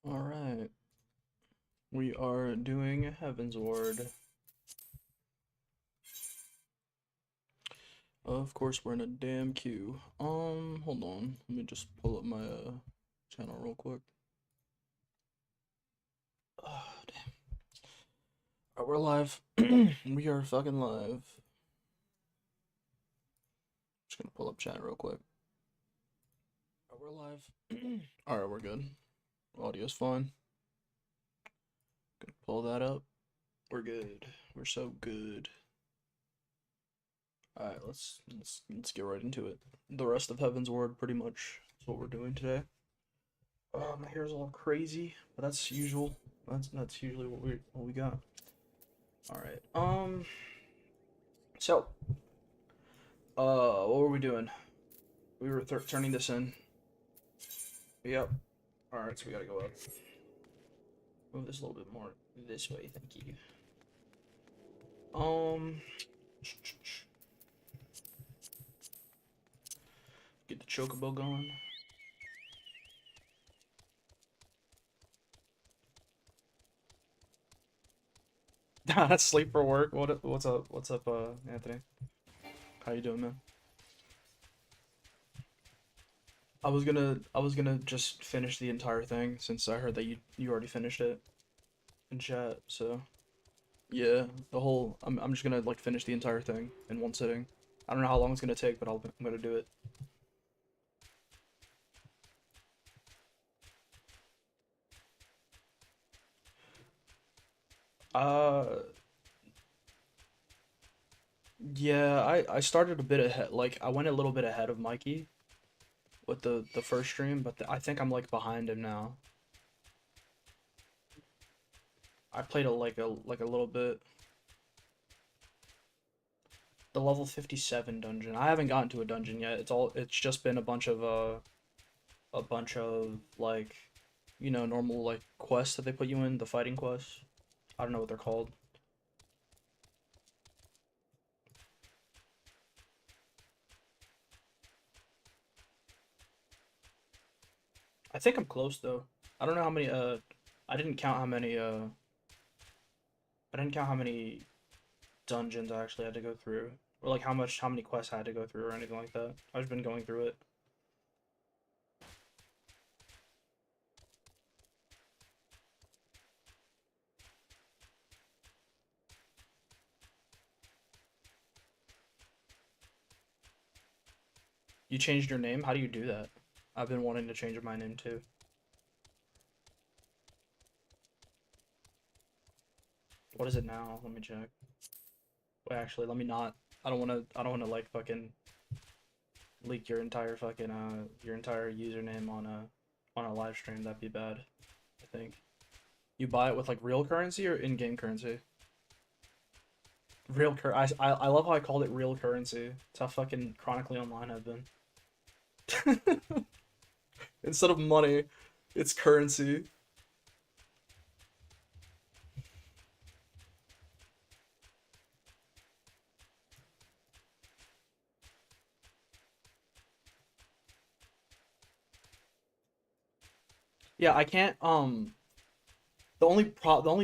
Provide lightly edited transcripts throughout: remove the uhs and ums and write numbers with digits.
Alright, we are doing Heavensward. Of course, we're in a damn queue. Hold on. Let me just pull up my channel real quick. Oh, damn. Alright, we're live. We are fucking live. Just gonna pull up chat real quick. Alright, we're live. Alright, we're good. Audio's fine. Gonna pull that up. We're good. We're so good. Alright, let's get right into it. The rest of Heavensward pretty much is what we're doing today. My hair's all crazy, but that's usual. That's usually what we got. Alright. So what were we doing? We were turning this in. Yep. Alright, so we gotta go up. Move this a little bit more this way, thank you. Get the chocobo going. Sleep for work. What's up? What's up, Anthony? How you doing, man? I was gonna just finish the entire thing since I heard that you already finished it in chat. So yeah, I'm just gonna like finish the entire thing in one sitting. I don't know how long it's gonna take, but I'm gonna do it. Uh, yeah, I started a bit ahead. Like I went a little bit ahead of Mikey with the first stream, but I think I'm like behind him now. I played a little bit. The level 57 dungeon. I haven't gotten to a dungeon yet. It's just been a bunch of like, you know, normal like quests that they put you in, the fighting quests. I don't know what they're called. I think I'm close though. I don't know how many I didn't count how many I didn't count how many dungeons I actually had to go through, or like how many quests I had to go through or anything like that. I've just been going through it. You changed your name? How do you do that? I've been wanting to change my name too. What is it now? Let me check. Wait, actually, let me not. I don't wanna like fucking leak your entire fucking your entire username on a live stream. That'd be bad, I think. You buy it with like real currency or in-game currency? Real cur I love how I called it real currency. It's how fucking chronically online I've been. Instead of money, it's currency. Yeah, I can't the only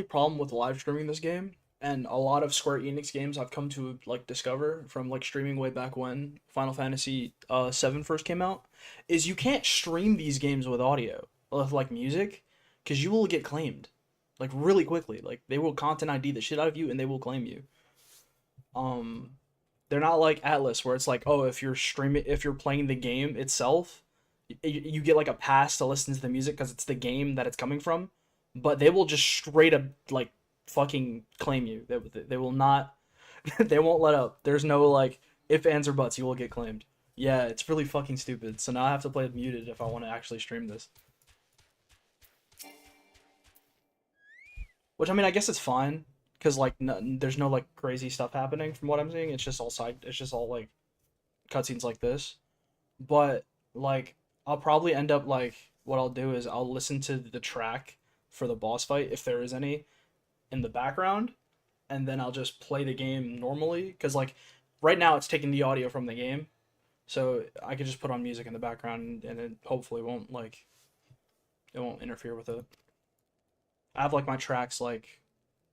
problem with live streaming this game and a lot of Square Enix games I've come to like discover from like streaming way back when Final Fantasy 7 first came out is you can't stream these games with audio with like music because you will get claimed like really quickly. Like they will content ID the shit out of you and they will claim you. Um they're not like Atlas where it's like, oh, if you're playing the game itself, you get like a pass to listen to the music because it's the game that it's coming from, but they will just straight up like fucking claim you. They will not. They won't let up. There's no like if ands or buts. You will get claimed. Yeah, it's really fucking stupid. So now I have to play it muted if I want to actually stream this. Which I mean, I guess it's fine because like there's no like crazy stuff happening from what I'm seeing. It's just all side. It's just all like cutscenes like this. But like I'll probably end up like what I'll do is I'll listen to the track for the boss fight if there is any in the background, and then I'll just play the game normally because like right now it's taking the audio from the game, so I could just put on music in the background and it hopefully won't like it won't interfere with it. I have like my tracks like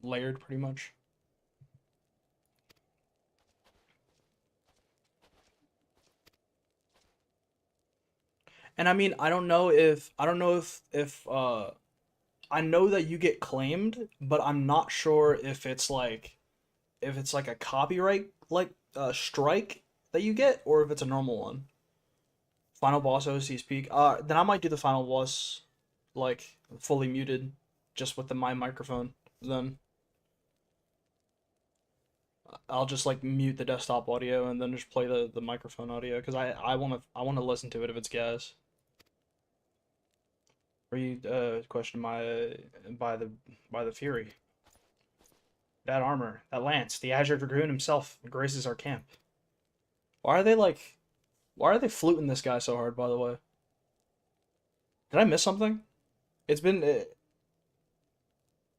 layered pretty much. And I mean, I don't know if I know that you get claimed, but I'm not sure if it's like a copyright like strike that you get or if it's a normal one. Final boss OC speak. Then I might do the final boss like fully muted just with my microphone. Then I'll just like mute the desktop audio and then just play the microphone audio because I want to listen to it if it's gas. Read question by the by the Fury. That armor, that lance, the Azure Dragoon himself graces our camp. Why are they like? Why are they fluting this guy so hard? By the way, did I miss something? It's been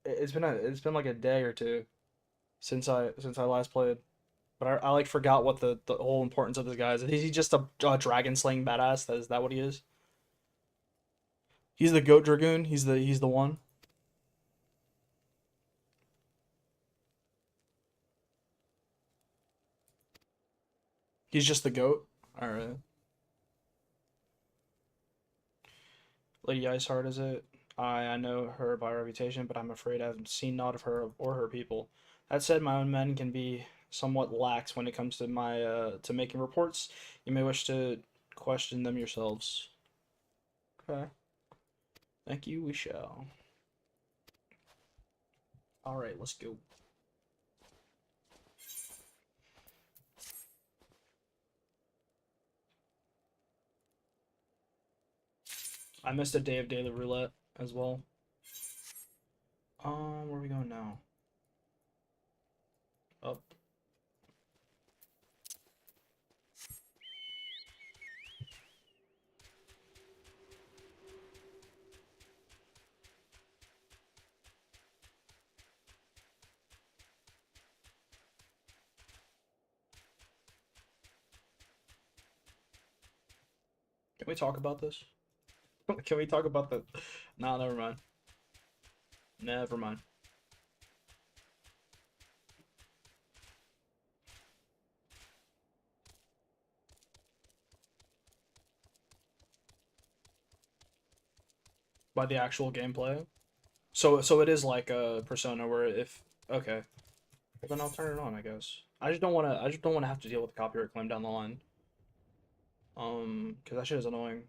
it's been like a day or two since I last played. But I like forgot what the whole importance of this guy is. Is he just a dragon slaying badass? Is that what he is? He's the goat dragoon. He's the one. He's just the goat. All right. Lady Iceheart is it? I know her by reputation, but I'm afraid I've seen naught of her or her people. That said, my own men can be somewhat lax when it comes to my to making reports. You may wish to question them yourselves. Okay. Thank you. We shall. All right. Let's go. I missed a day of daily roulette as well. Where are we going now? Up. Can we talk about this? Can we talk about the? No, never mind. Never mind. By the actual gameplay. So it is like a Persona where if okay, well, then I'll turn it on. I guess I just don't want to have to deal with the copyright claim down the line. Because that shit is annoying.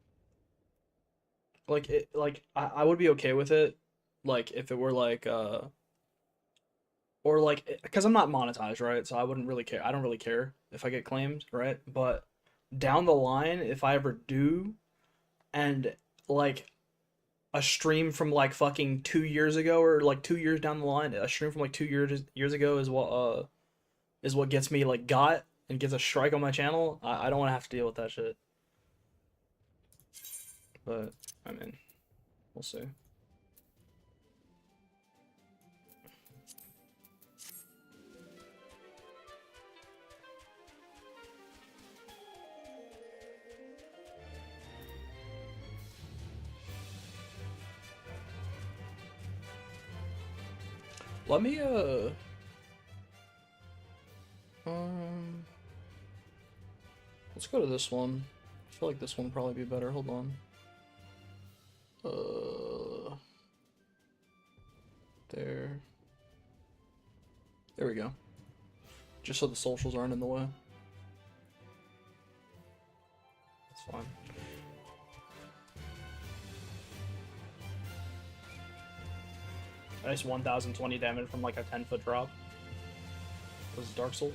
I would be okay with it, like if it were like or like because I'm not monetized, right? So I wouldn't really care. I don't really care if I get claimed, right? But down the line, if I ever do, and like a stream from like fucking 2 years ago or like 2 years down the line, a stream from like 2 years ago is what gets me like got and gets a strike on my channel. I don't want to have to deal with that shit. But I mean, we'll see. Let me um let's go to this one. I feel like this one would probably be better. Hold on. Uh there. There we go. Just so the socials aren't in the way. That's fine. Nice 1020 damage from like a 10-foot drop. Was it Dark Souls?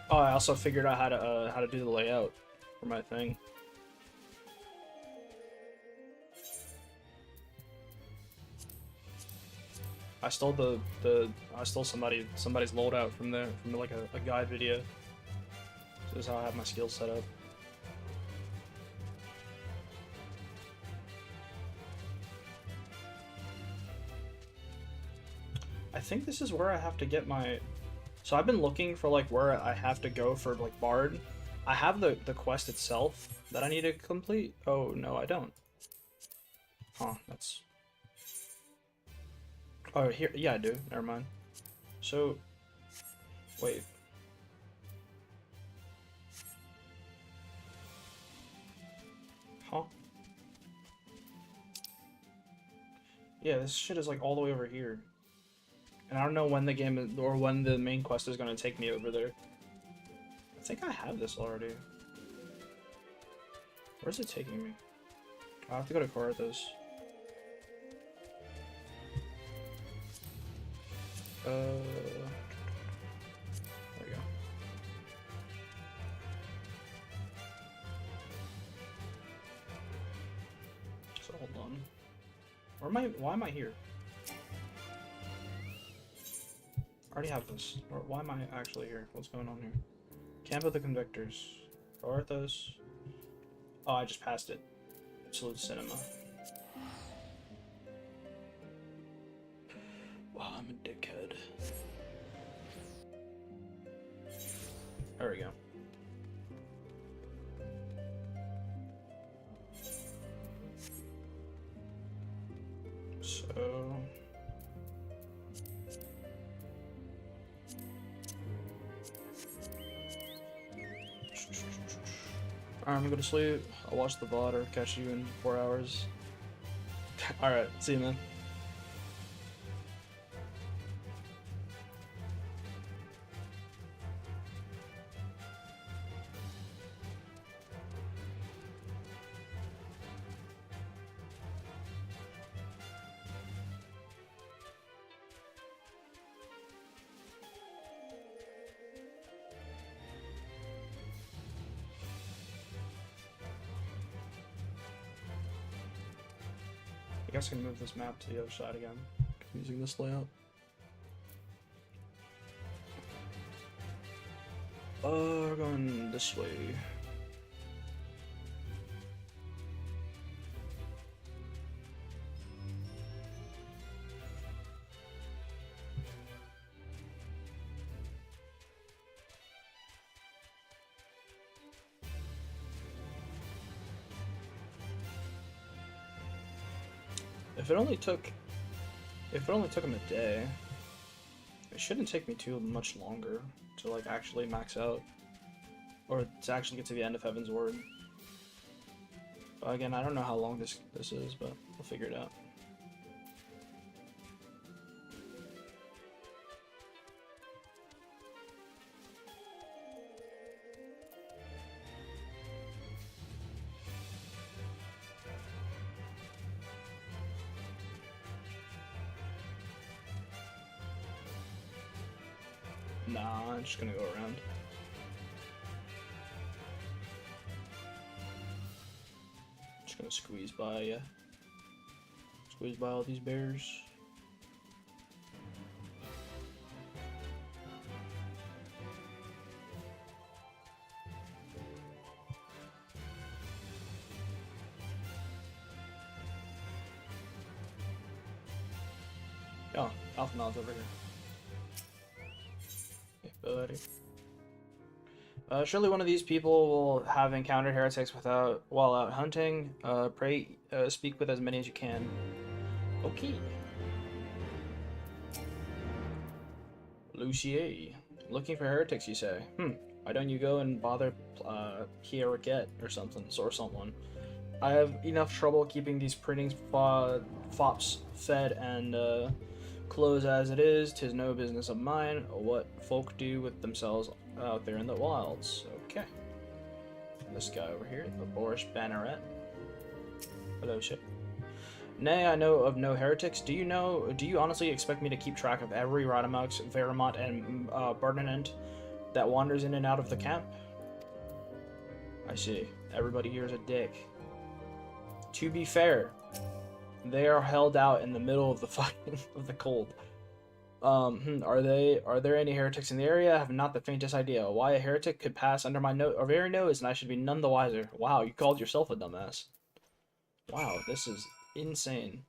Oh, I also figured out how to do the layout for my thing. I stole I stole somebody's loadout from there from like a guide video. So this is how I have my skills set up. I think this is where I have to get my... So I've been looking for like where I have to go for like Bard. I have the quest itself that I need to complete. Oh, no, I don't. Huh, that's... Oh, here, yeah, I do. Never mind. So, wait. Huh? Yeah, this shit is like all the way over here. And I don't know when the game is, or when the main quest is going to take me over there. I think I have this already. Where's it taking me? I have to go to Corathos. There we go. So hold on. Where am I? Why am I here? I already have this. Why am I actually here? What's going on here? Camp of the Convictors. Corathos. Oh, I just passed it. Absolute Cinema. Wow, I'm a dickhead. There we go. So... Alright, I'm gonna go to sleep. I'll watch the VOD or catch you in 4 hours. Alright, see you, man. I guess I can move this map to the other side again, using this layout. We're going this way. If it only took him a day, it shouldn't take me too much longer to like actually max out, or to actually get to the end of Heavensward. But again, I don't know how long this is, but we'll figure it out. Nah, I'm just gonna go around. Just gonna squeeze by, yeah. Squeeze by all these bears. Oh, Alphanod's over here. Buddy. Surely one of these people will have encountered heretics while out hunting. Pray speak with as many as you can. Okay. Lucier. Looking for heretics, you say? Why don't you go and bother Kieriket or something, or someone? I have enough trouble keeping these printing fops fed and clothes as it is. 'Tis no business of mine what folk do with themselves out there in the wilds. Okay. And this guy over here, the Boris Banneret. Hello, ship. Nay, I know of no heretics. Do you honestly expect me to keep track of every Radamux, Veramont, and Bardinant that wanders in and out of the camp? I see. Everybody here is a dick. To be fair, they are held out in the middle of the fucking of the cold. Are there any heretics in the area? I have not the faintest idea. Why a heretic could pass under my very nose, and I should be none the wiser. Wow, you called yourself a dumbass. Wow, this is insane.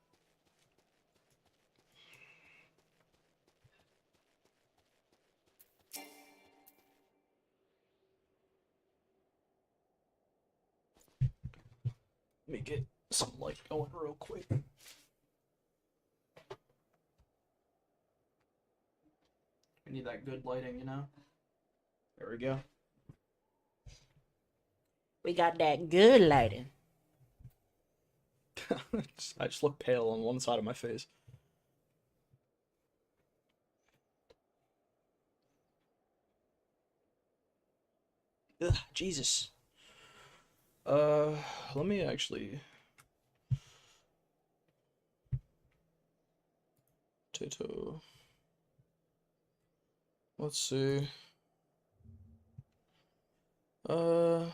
Let me get some light going real quick. We need that good lighting, you know? There we go. We got that good lighting. I just look pale on one side of my face. Ugh, Jesus. Let me actually... Potato. Let's see. You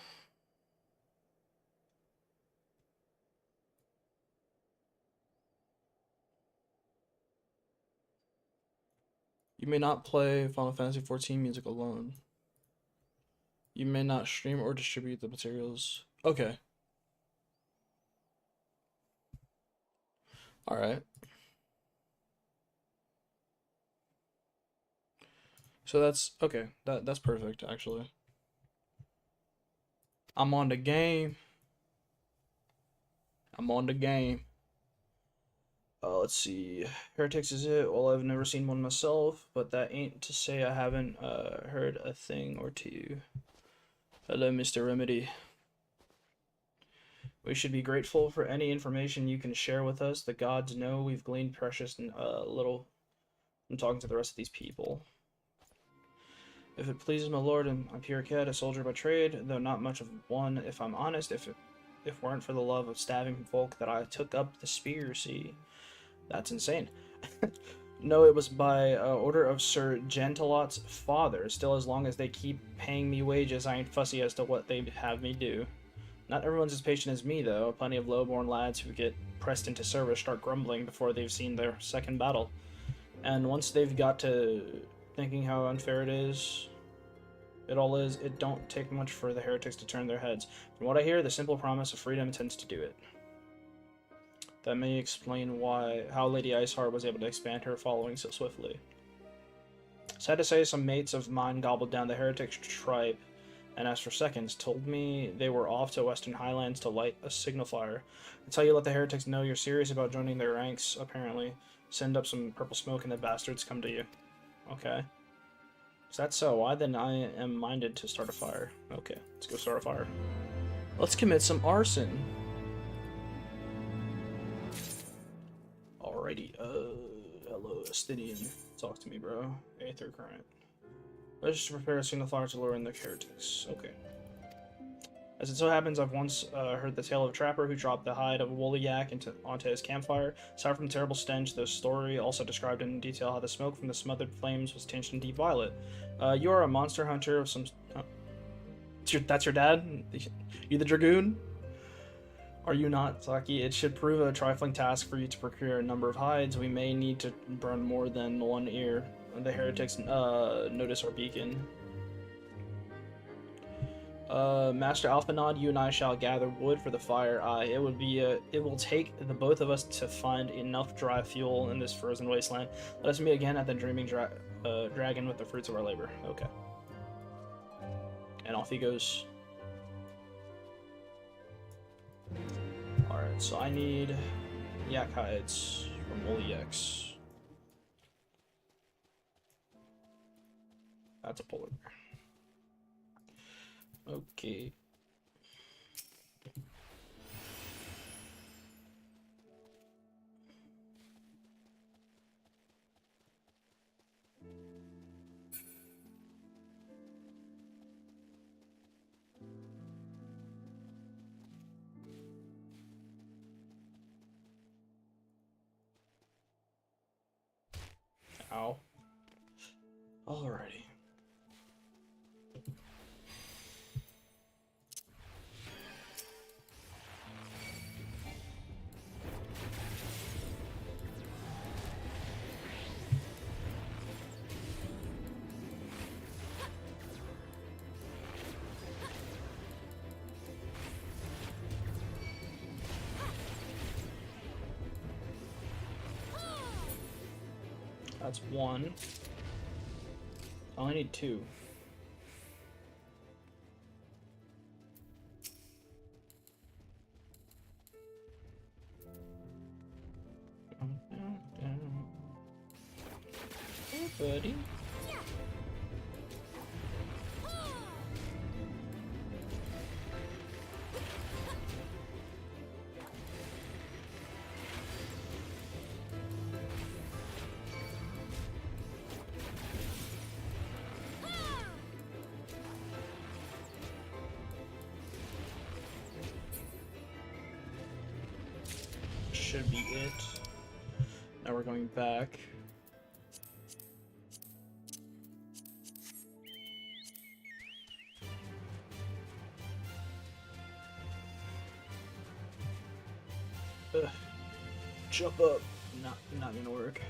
may not play Final Fantasy XIV music alone. You may not stream or distribute the materials. Okay. Alright. So that's okay. That's perfect actually. I'm on the game. I'm on the game. Let's see. Heretics is it? Well, I've never seen one myself, but that ain't to say I haven't heard a thing or two. Hello, Mr. Remedy. We should be grateful for any information you can share with us. The gods know we've gleaned precious little. I'm talking to the rest of these people. If it pleases my lord, I'm a pure cat, a soldier by trade, though not much of one, if I'm honest. If weren't for the love of stabbing folk that I took up the spear, see. That's insane. No, it was by order of Sir Gentilot's father. Still, as long as they keep paying me wages, I ain't fussy as to what they have me do. Not everyone's as patient as me, though. Plenty of low-born lads who get pressed into service start grumbling before they've seen their second battle. And once they've got to thinking how unfair it all is, it don't take much for the heretics to turn their heads. From what I hear, the simple promise of freedom tends to do it. That may explain how Lady Iceheart was able to expand her following so swiftly. Sad to say, some mates of mine gobbled down the heretic tribe, and as for seconds, told me they were off to Western Highlands to light a signal fire. That's how you let the heretics know you're serious about joining their ranks, apparently. Send up some purple smoke and the bastards come to you. Okay. Is that so? Why then I am minded to start a fire. Okay, let's go start a fire. Let's commit some arson. Alrighty, hello, Astidian. Talk to me, bro. Aether current. Let's just prepare a signal fire to lure in the heretics. Okay. As it so happens, I've once heard the tale of a trapper who dropped the hide of a woolly yak onto his campfire. Aside from the terrible stench, the story also described in detail how the smoke from the smothered flames was tinged in deep violet. You are a monster hunter of some... that's your dad? You the dragoon? Are you not, Saki? It should prove a trifling task for you to procure a number of hides. We may need to burn more than one ear. The heretics notice our beacon. Master Alphanod, you and I shall gather wood for the fire. It will take the both of us to find enough dry fuel in this frozen wasteland. Let us meet again at the Dreaming Dragon with the fruits of our labor. Okay. And off he goes. Alright, so I need yak hides from woolly yaks. That's a polar bear. Okay. Ow. Alrighty. That's one. I only need two. Hey, buddy. Should be it. Now we're going back. Ugh. Jump up. Not gonna work.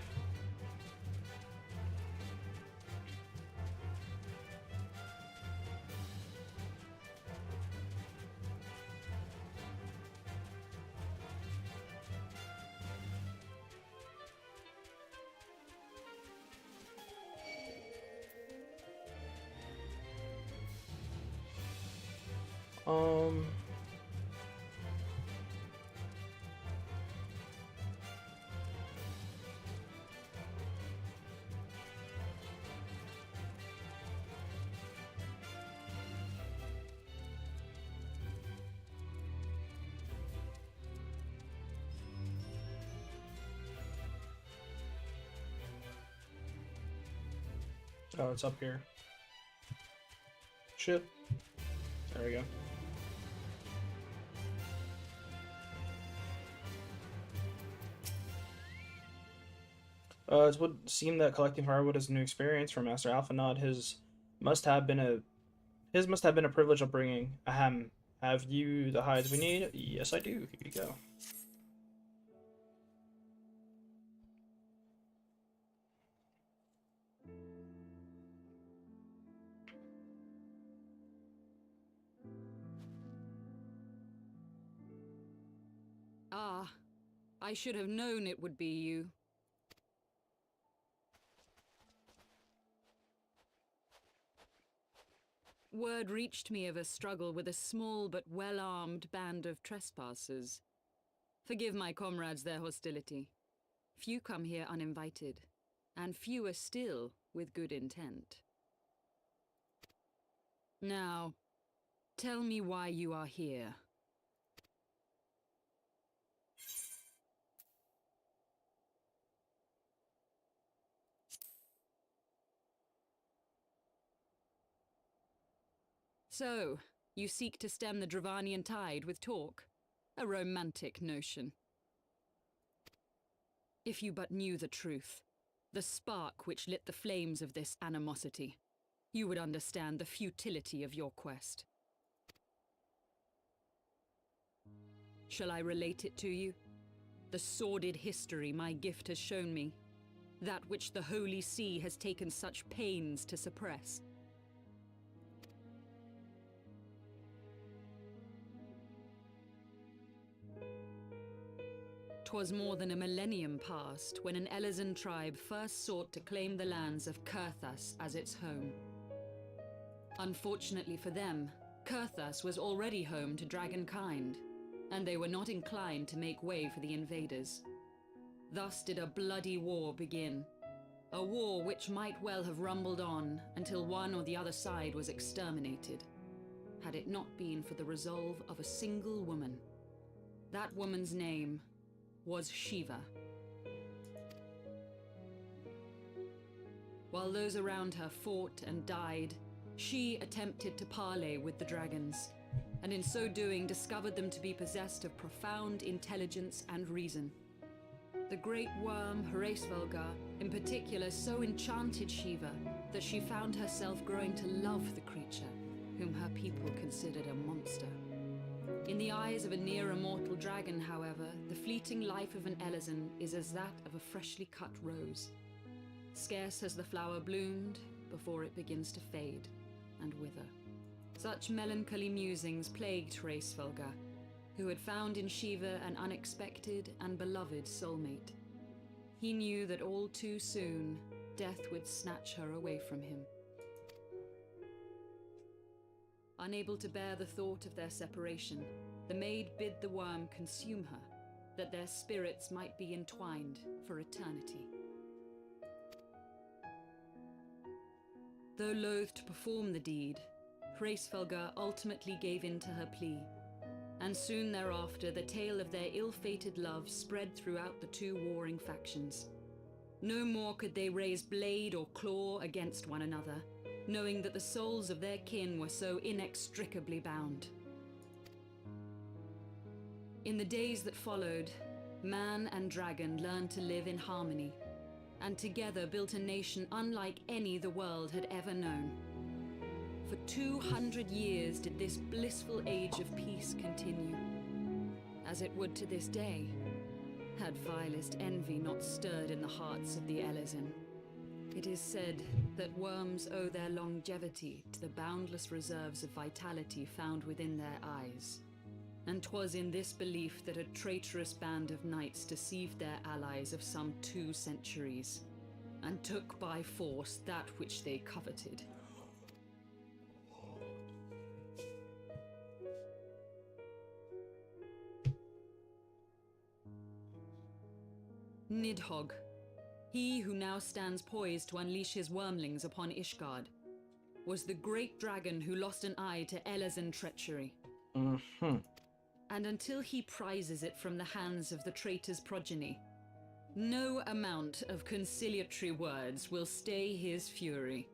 Um. Oh, it's up here. Shit. There we go. It would seem that collecting firewood is a new experience for Master Alphanod. Must have been a privileged upbringing. Ahem. Have you the hides we need? Yes, I do. Here you go. Ah, I should have known it would be you. Word reached me of a struggle with a small but well-armed band of trespassers. Forgive my comrades their hostility. Few come here uninvited, and fewer still with good intent. Now, tell me why you are here. So, you seek to stem the Dravanian tide with talk? A romantic notion. If you but knew the truth, the spark which lit the flames of this animosity, you would understand the futility of your quest. Shall I relate it to you? The sordid history my gift has shown me, that which the Holy See has taken such pains to suppress. 'Twas more than a millennium past when an Elizan tribe first sought to claim the lands of Kurthas as its home. Unfortunately for them, Kurthas was already home to dragonkind, and they were not inclined to make way for the invaders. Thus did a bloody war begin, a war which might well have rumbled on until one or the other side was exterminated, had it not been for the resolve of a single woman. That woman's name was Shiva. While those around her fought and died, she attempted to parley with the dragons, and in so doing discovered them to be possessed of profound intelligence and reason. The great worm, Hraesvelgar, in particular so enchanted Shiva that she found herself growing to love the creature, whom her people considered a monster. In the eyes of a near-immortal dragon, however, the fleeting life of an Elizan is as that of a freshly cut rose. Scarce has the flower bloomed before it begins to fade and wither. Such melancholy musings plagued Hraesvelgar, who had found in Shiva an unexpected and beloved soulmate. He knew that all too soon, death would snatch her away from him. Unable to bear the thought of their separation, the maid bid the worm consume her, that their spirits might be entwined for eternity. Though loath to perform the deed, Hraesvelgr ultimately gave in to her plea, and soon thereafter the tale of their ill-fated love spread throughout the two warring factions. No more could they raise blade or claw against one another, knowing that the souls of their kin were so inextricably bound. In the days that followed, man and dragon learned to live in harmony, and together built a nation unlike any the world had ever known. For 200 years did this blissful age of peace continue, as it would to this day, had vilest envy not stirred in the hearts of the Elezen. It is said that worms owe their longevity to the boundless reserves of vitality found within their eyes. And 'twas in this belief that a traitorous band of knights deceived their allies of some 2 centuries, and took by force that which they coveted. Nidhogg, he who now stands poised to unleash his wormlings upon Ishgard, was the great dragon who lost an eye to Elezen treachery. And until he prizes it from the hands of the traitor's progeny, no amount of conciliatory words will stay his fury.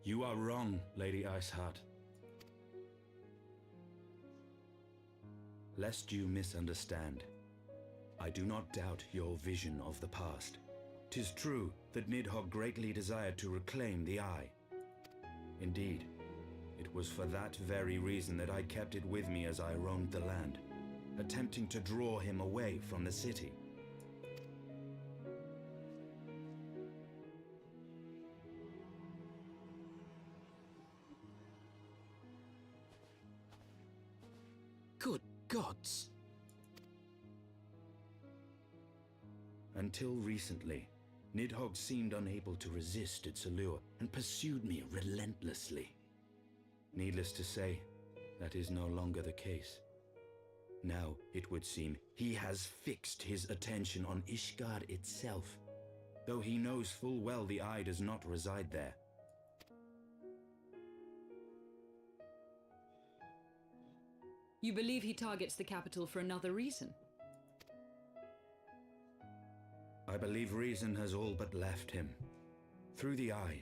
You are wrong, Lady Iceheart. Lest you misunderstand, I do not doubt your vision of the past. 'Tis true that Nidhogg greatly desired to reclaim the Eye. Indeed, it was for that very reason that I kept it with me as I roamed the land, attempting to draw him away from the city. Good gods! Until recently, Nidhogg seemed unable to resist its allure and pursued me relentlessly. Needless to say, that is no longer the case. Now, it would seem, he has fixed his attention on Ishgard itself, though he knows full well the Eye does not reside there. You believe he targets the capital for another reason? I believe reason has all but left him. Through the Eye,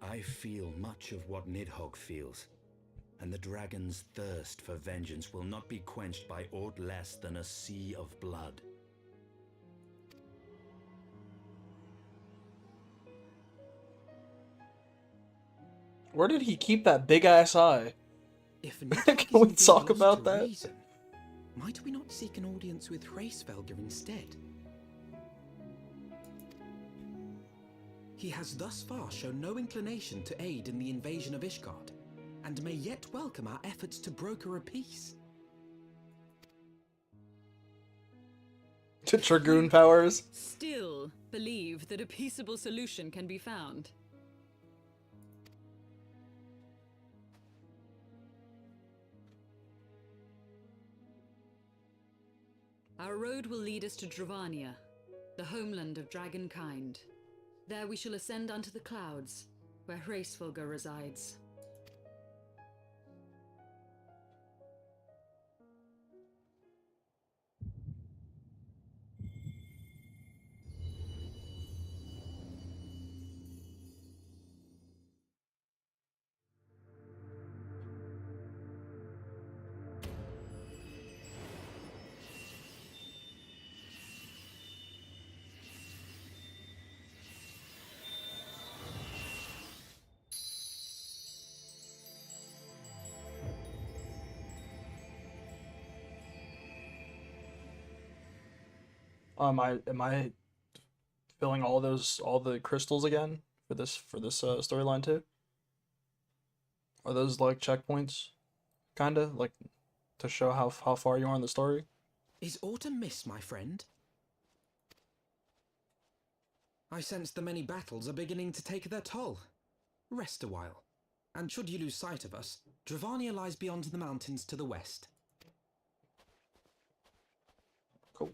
I feel much of what Nidhogg feels, and the dragon's thirst for vengeance will not be quenched by aught less than a sea of blood. Where did he keep that big-ass eye? If Nidhogg Can we is indeed talk lost about to that? reason, might we not seek an audience with Hraesvelgr instead? He has thus far shown no inclination to aid in the invasion of Ishgard, and may yet welcome our efforts to broker a peace. To Dragoon powers? Still believe that a peaceable solution can be found? Our road will lead us to Dravania, the homeland of dragonkind. There we shall ascend unto the clouds, where Hraesvelgr resides. Am I filling all the crystals again for this storyline too? Are those like checkpoints, kinda like to show how far you are in the story? Is aught amiss, my friend? I sense the many battles are beginning to take their toll. Rest a while. And should you lose sight of us, Dravania lies beyond the mountains to the west. Cool.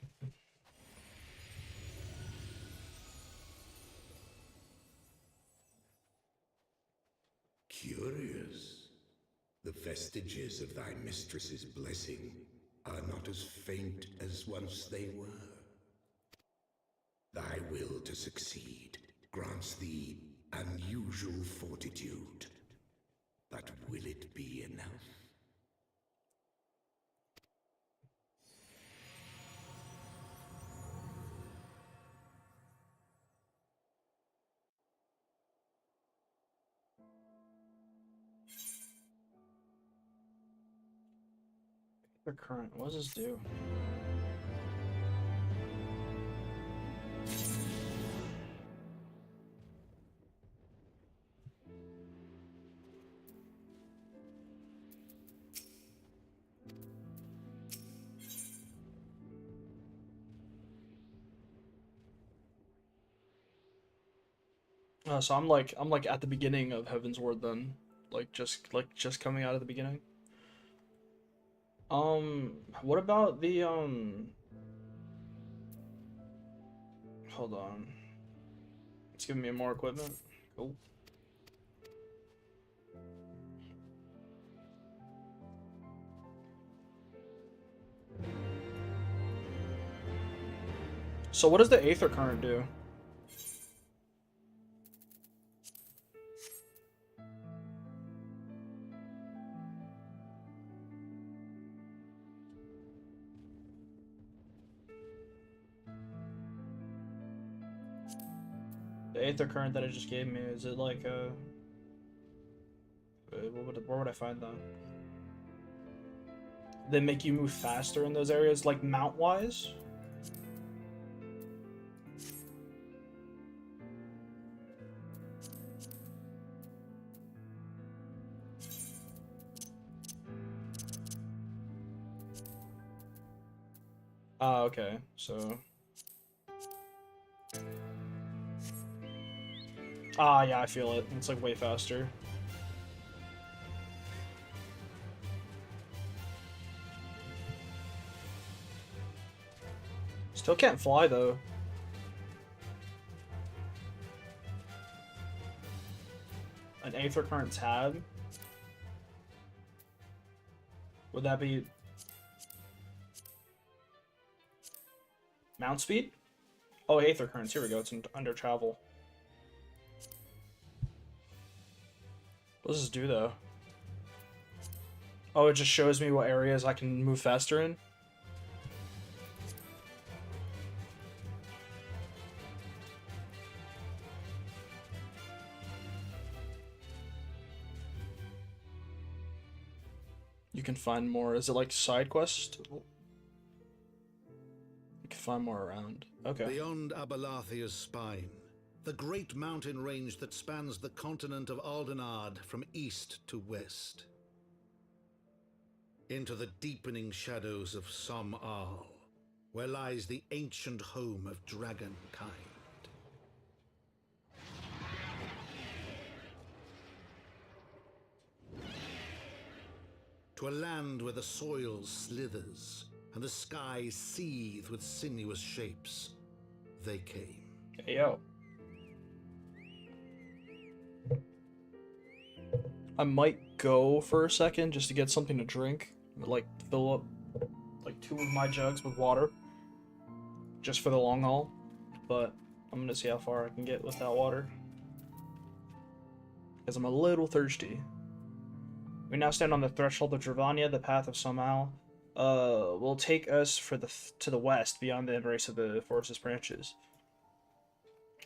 Curious. The vestiges of thy mistress's blessing are not as faint as once they were. Thy will to succeed grants thee unusual fortitude. But will it be enough? The current. What does this do? So I'm like at the beginning of Heavensward then, like just coming out of the beginning. What about the hold on. It's giving me more equipment. Cool. So what does the Aether Current do? The Aether Current that it just gave me, is it like where would I find that? They make you move faster in those areas, like mount-wise? Ah, okay, so... Ah, yeah, I feel it. It's like way faster. Still can't fly though. An Aether Current tab? Would that be mount speed? Oh, Aether Currents. Here we go. It's under travel. What does this do though? Oh, it just shows me what areas I can move faster in. You can find more. Is it like side quest? You can find more around. Okay. Beyond Abalathia's spine, the great mountain range that spans the continent of Aldenard from east to west. Into the deepening shadows of Som-Al, where lies the ancient home of dragonkind. To a land where the soil slithers and the skies seethe with sinuous shapes, they came. Hey, yo. I might go for a second just to get something to drink. Like, fill up like 2 of my jugs with water. Just for the long haul. But I'm gonna see how far I can get without water. Because I'm a little thirsty. We now stand on the threshold of Dravania, the path of Som-Al. Will take us to the west, beyond the embrace of the forest's branches.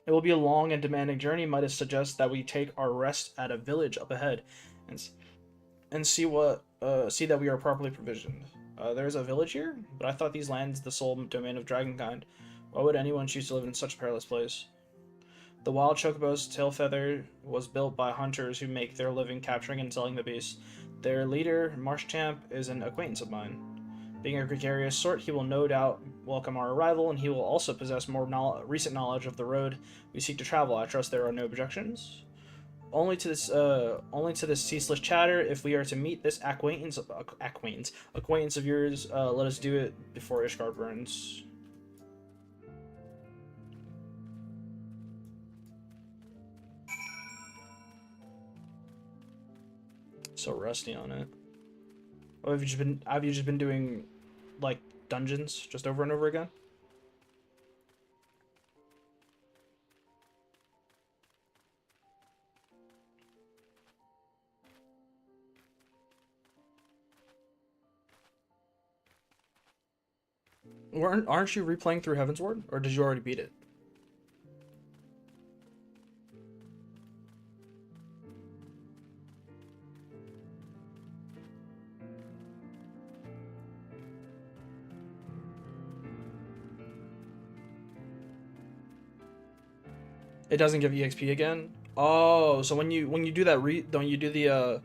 It will be a long and demanding journey. Might suggest that we take our rest at a village up ahead, and see that we are properly provisioned. There's a village here, but I thought these lands the sole domain of dragonkind. Why would anyone choose to live in such a perilous place? The wild chocobo's tail feather was built by hunters who make their living capturing and selling the beasts. Their leader, Marshchamp, is an acquaintance of mine. Being a gregarious sort, he will no doubt welcome our arrival, and he will also possess more recent knowledge of the road we seek to travel. I trust there are no objections. only to this ceaseless chatter. If we are to meet this acquaintance of yours, let us do it before Ishgard burns. So rusty on it. Oh, have you just been doing like dungeons just over and over again? Aren't you replaying through Heavensward, or did you already beat it? It doesn't give EXP again? Oh, so when you do that don't you do the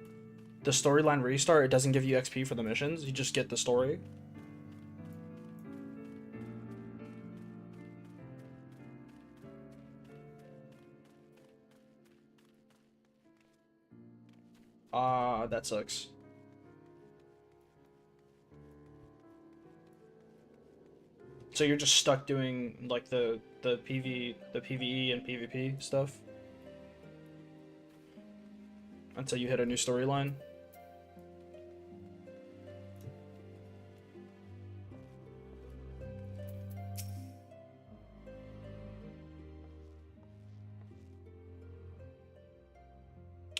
storyline restart, it doesn't give you XP for the missions, you just get the story? That sucks. So you're just stuck doing like the PvE and PvP stuff until you hit a new storyline.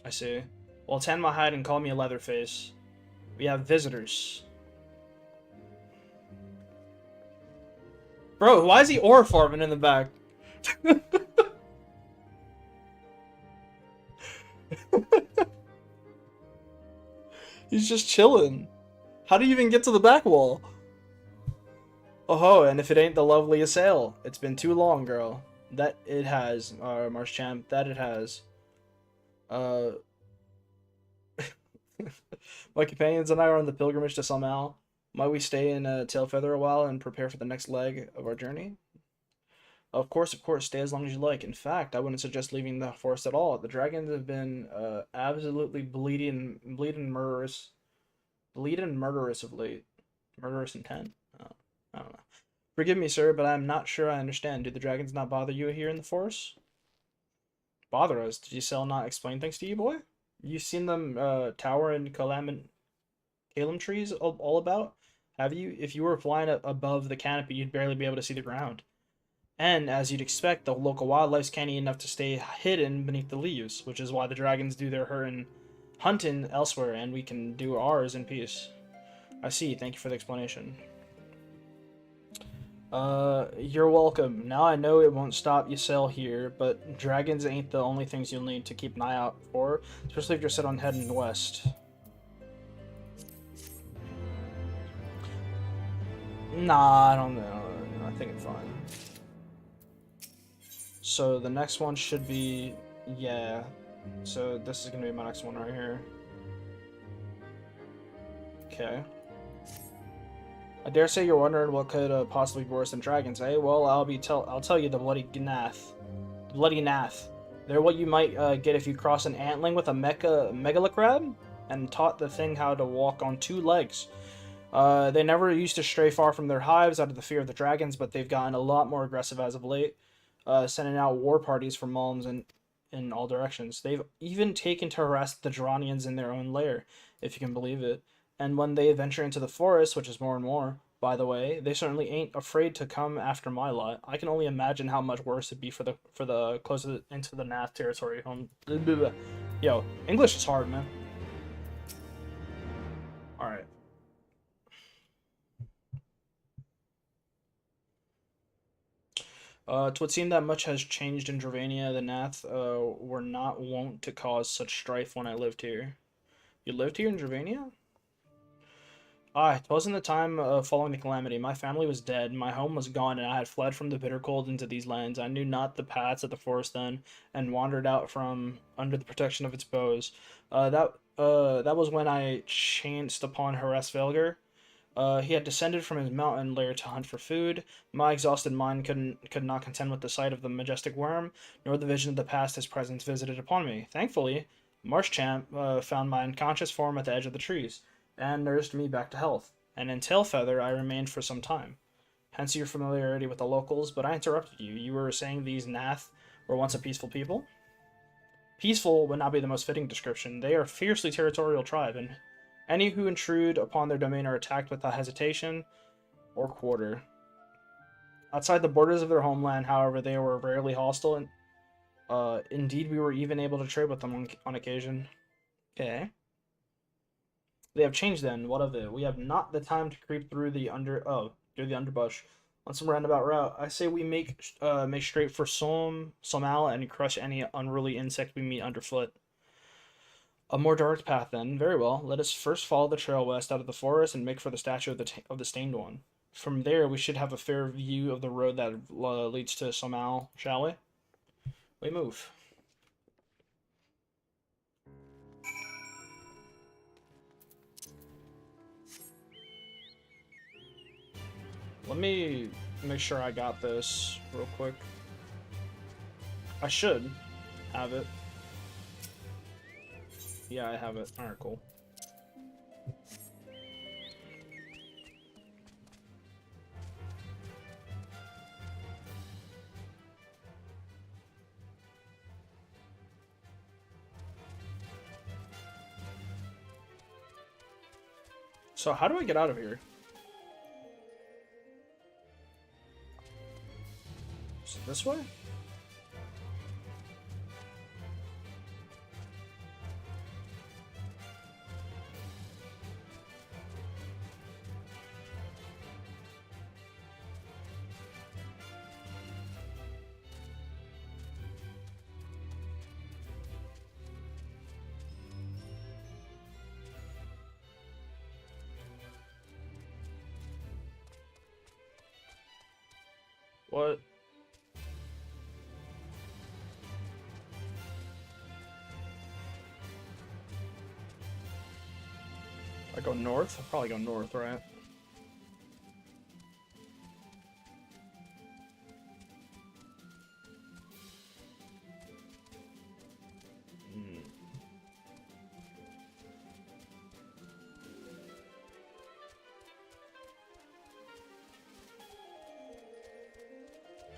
I see. Well, tan my hide and call me a Leatherface. We have visitors. Bro, why is he ore farming in the back? He's just chilling. How do you even get to the back wall? Oh, and if it ain't the lovely Assail, it's been too long, girl. That it has, Marshchamp. That it has. My companions and I are on the pilgrimage to Salmal. Might we stay in Tailfeather a while and prepare for the next leg of our journey? Of course, stay as long as you like. In fact, I wouldn't suggest leaving the forest at all. The dragons have been absolutely bleeding murderous of late. Murderous intent? I don't know. Forgive me, sir, but I'm not sure I understand. Do the dragons not bother you here in the forest? Bother us? Did Giselle not explain things to you, boy? You've seen them tower and Calum trees all about? Have you? If you were flying above the canopy, you'd barely be able to see the ground. And, as you'd expect, the local wildlife's canny enough to stay hidden beneath the leaves, which is why the dragons do their hunting elsewhere, and we can do ours in peace. I see. Thank you for the explanation. You're welcome. Now I know it won't stop you sail here, but dragons ain't the only things you'll need to keep an eye out for, especially if you're set on heading west. Nah, I don't know. I think it's fine. So the next one should be, yeah. So this is gonna be my next one right here. Okay. I dare say you're wondering what could possibly be worse than dragons, eh? Well, I'll tell you the bloody Gnath. The bloody Nath. They're what you might get if you cross an antling with a megalocrab and taught the thing how to walk on two legs. They never used to stray far from their hives out of the fear of the dragons, but they've gotten a lot more aggressive as of late, sending out war parties from Malms in all directions. They've even taken to harass the Durranians in their own lair, if you can believe it. And when they venture into the forest, which is more and more, by the way, they certainly ain't afraid to come after my lot. I can only imagine how much worse it'd be for the closer into the Nath territory. Yo, English is hard, man. All right. It would seem that much has changed in Dravania. The Nath were not wont to cause such strife when I lived here. You lived here in Dravania? It wasn't the time following the calamity. My family was dead, my home was gone, and I had fled from the bitter cold into these lands. I knew not the paths of the forest then, and wandered out from under the protection of its boughs. That was when I chanced upon Harass Velger. He had descended from his mountain lair to hunt for food. My exhausted mind could not contend with the sight of the majestic worm, nor the vision of the past his presence visited upon me. Thankfully, Marshchamp found my unconscious form at the edge of the trees, and nursed me back to health. And in Tailfeather I remained for some time. Hence your familiarity with the locals, but I interrupted you. You were saying these Nath were once a peaceful people? Peaceful would not be the most fitting description. They are a fiercely territorial tribe, and any who intrude upon their domain are attacked without hesitation or quarter. Outside the borders of their homeland, however, they were rarely hostile, and indeed we were even able to trade with them on occasion. Okay. They have changed then. What of it? We have not the time to creep through the underbrush on some roundabout route. I say we make straight for Somal and crush any unruly insect we meet underfoot. A more direct path, then. Very well. Let us first follow the trail west out of the forest and make for the statue of the Stained One. From there, we should have a fair view of the road that leads to Somal, shall we? We move. Let me make sure I got this real quick. I should have it. Yeah, I have it. Alright, cool. So how do I get out of here? Is it this way? What? I go north? I'll probably go north, right?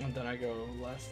And then I go left.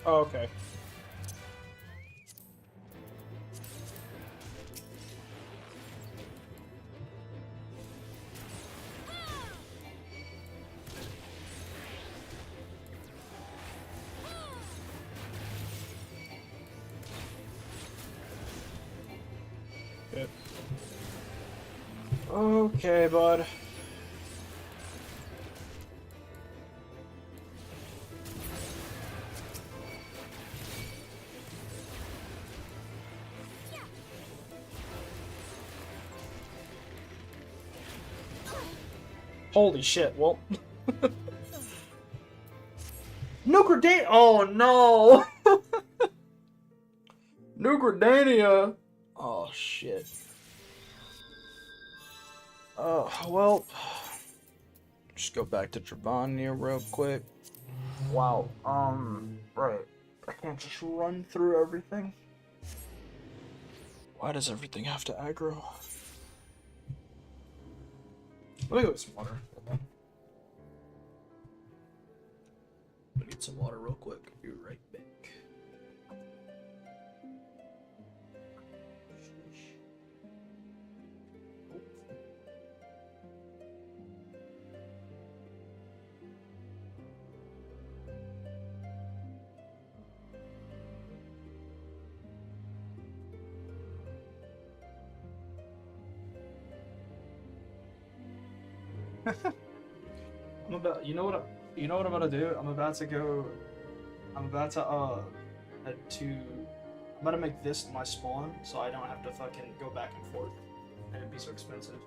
Oh, okay. Okay, bud. Holy shit, well. No grenade! Oh no! No grenania! Oh shit. Well. Just go back to Travania real quick. Wow, right. I can't just run through everything. Why does everything have to aggro? Let me go get some water. Hold on. I need some water real quick. Be right back. I'm about, you know what I'm about to do? I'm about to head to, I'm about to make this my spawn so I don't have to fucking go back and forth and it'd be so expensive.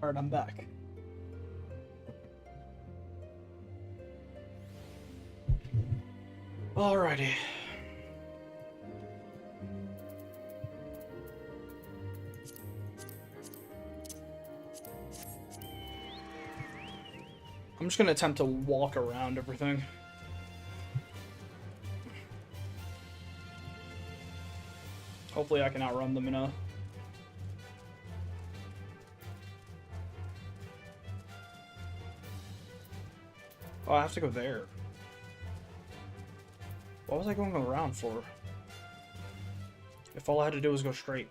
Alright, I'm back. Alrighty. I'm just gonna attempt to walk around everything. Hopefully I can outrun them enough. Oh, I have to go there. What was I going around for? If all I had to do was go straight.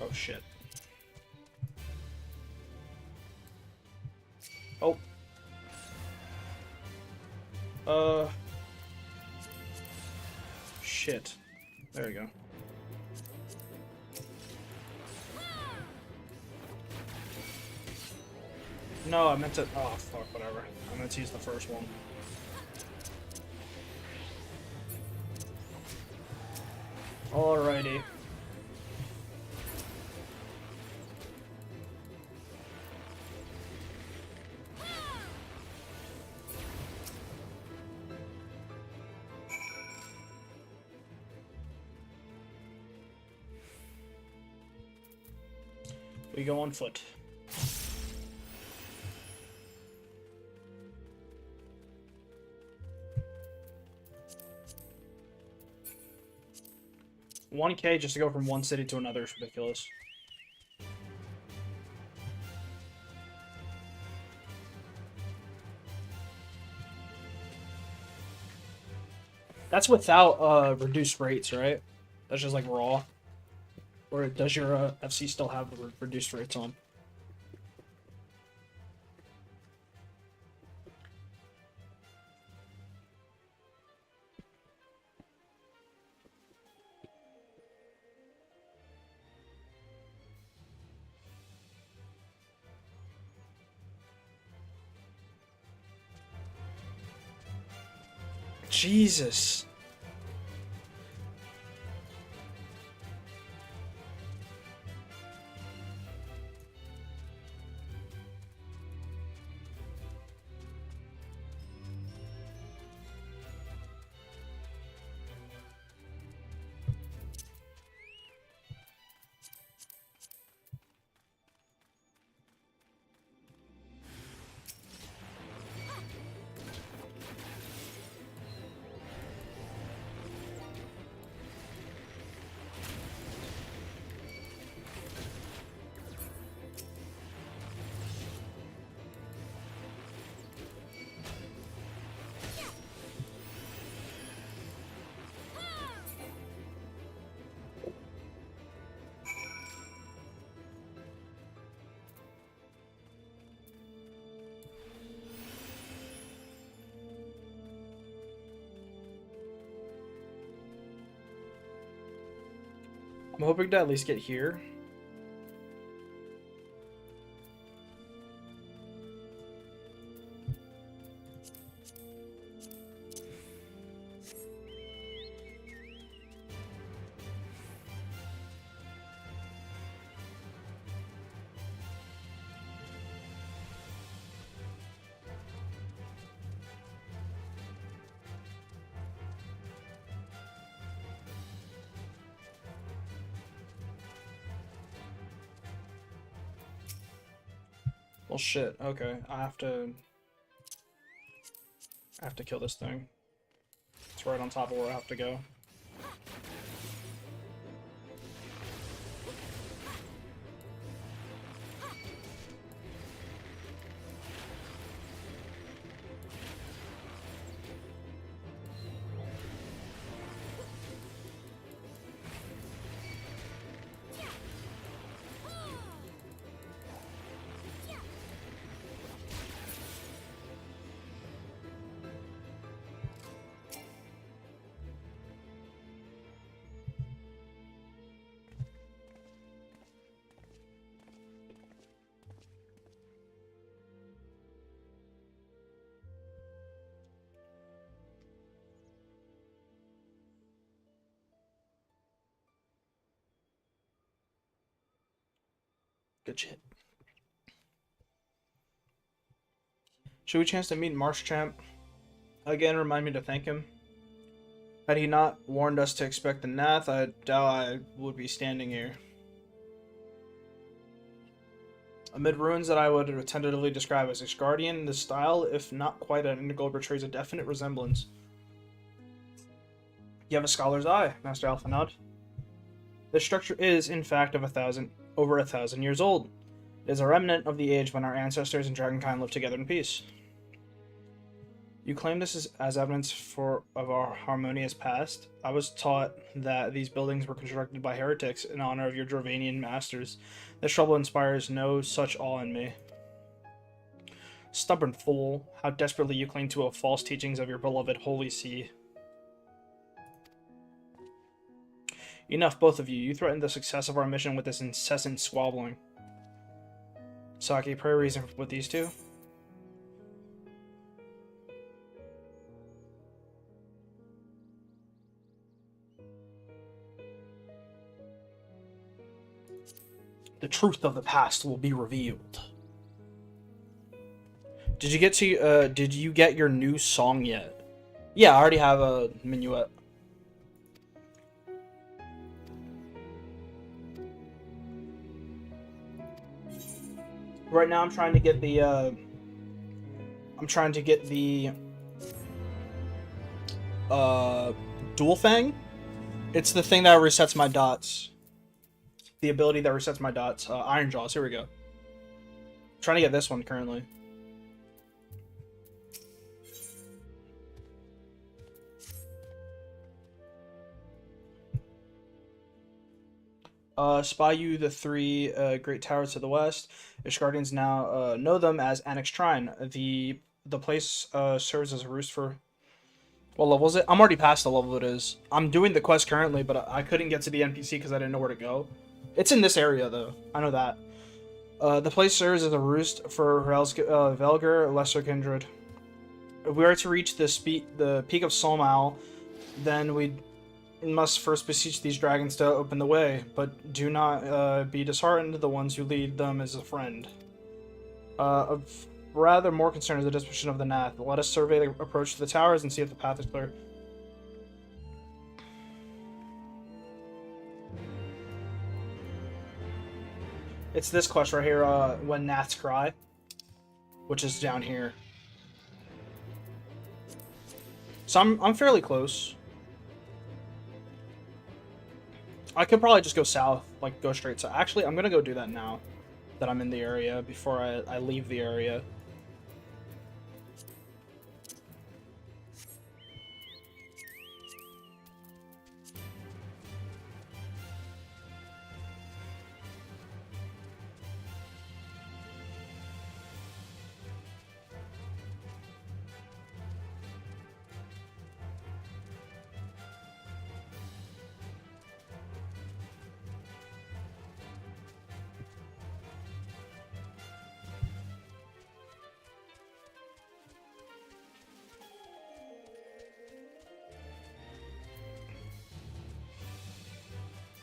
Oh shit. Oh. Shit. There we go. No, I meant to. Oh, fuck, whatever. I meant to use the first one. Alrighty. We go on foot. $1K just to go from one city to another is ridiculous. That's without reduced rates, right? That's just like raw. Or does your FC still have the reduced rates on? Jesus. I'm hoping to at least get here. Well, shit. Okay, I have to kill this thing. It's right on top of where I have to go. Good shit. Should we chance to meet Marshchamp again? Remind me to thank him. Had he not warned us to expect the Nath, I doubt I would be standing here. Amid ruins that I would tentatively describe as Ishgardian, the style, if not quite identical, betrays a definite resemblance. You have a scholar's eye, Master Alphanod. The structure is, in fact, over 1,000 years old. It is a remnant of the age when our ancestors and Dragonkind lived together in peace. You claim this as evidence of our harmonious past? I was taught that these buildings were constructed by heretics in honor of your Drovanian masters. This trouble inspires no such awe in me. Stubborn fool, how desperately you cling to the false teachings of your beloved Holy See. Enough, both of you. You threatened the success of our mission with this incessant squabbling. Saki, pray reason with these two. The truth of the past will be revealed. Did you get your new song yet? Yeah, I already have a minuet. Right now I'm trying to get the Dual Fang. It's the thing that resets my dots. The ability that resets my dots. Iron Jaws, here we go. I'm trying to get this one currently. Spy you the three great towers to the west. Ishgardians now know them as Annex Shrine. The place serves as a roost for... What level is it? I'm already past the level it is. I'm doing the quest currently, but I couldn't get to the NPC because I didn't know where to go. It's in this area, though. I know that. The place serves as a roost for Velger, Lesser Kindred. If we are to reach the peak of Solmal, then we must first beseech these dragons to open the way, but do not be disheartened. The ones who lead them is a friend. Of rather more concerned is the disposition of the Nath. Let us survey the approach to the towers and see if the path is clear. It's this quest right here, When Gnats Cry, which is down here. So I'm fairly close. I could probably just go south, like go straight south. Actually, I'm gonna go do that now that I'm in the area before I leave the area.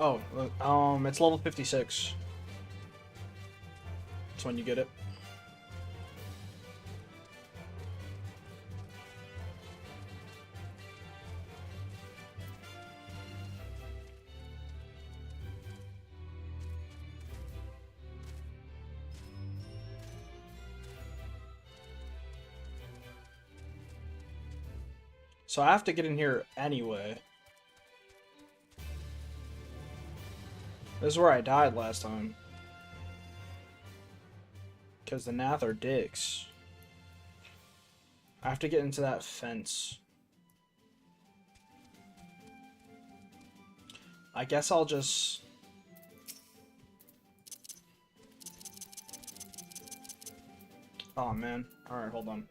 Oh, it's level 56. That's when you get it. So I have to get in here anyway. This is where I died last time. Because the Nath are dicks. I have to get into that fence. I guess I'll just... Oh man. Alright, hold on.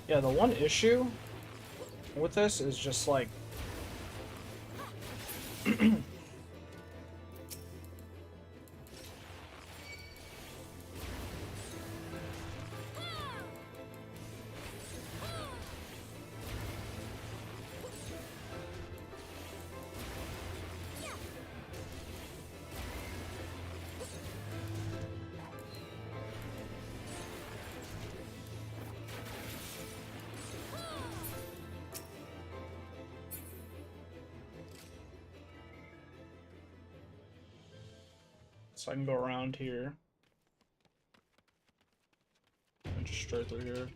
Yeah, the one issue with this is just like So I can go around here. And just straight through here.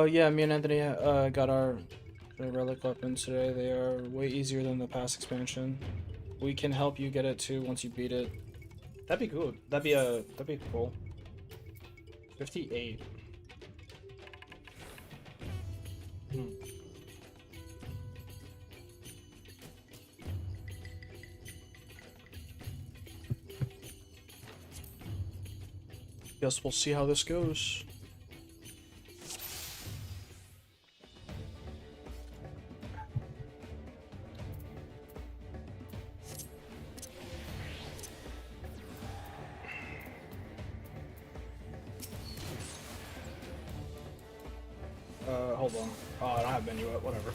Yeah, me and Anthony got our relic weapons today. They are way easier than the past expansion. We can help you get it too once you beat it. That'd be good. That'd be cool. 58. Guess we'll see how this goes. Hold on. Oh, I don't have menu yet. Whatever.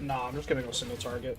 Nah, I'm just gonna go single target.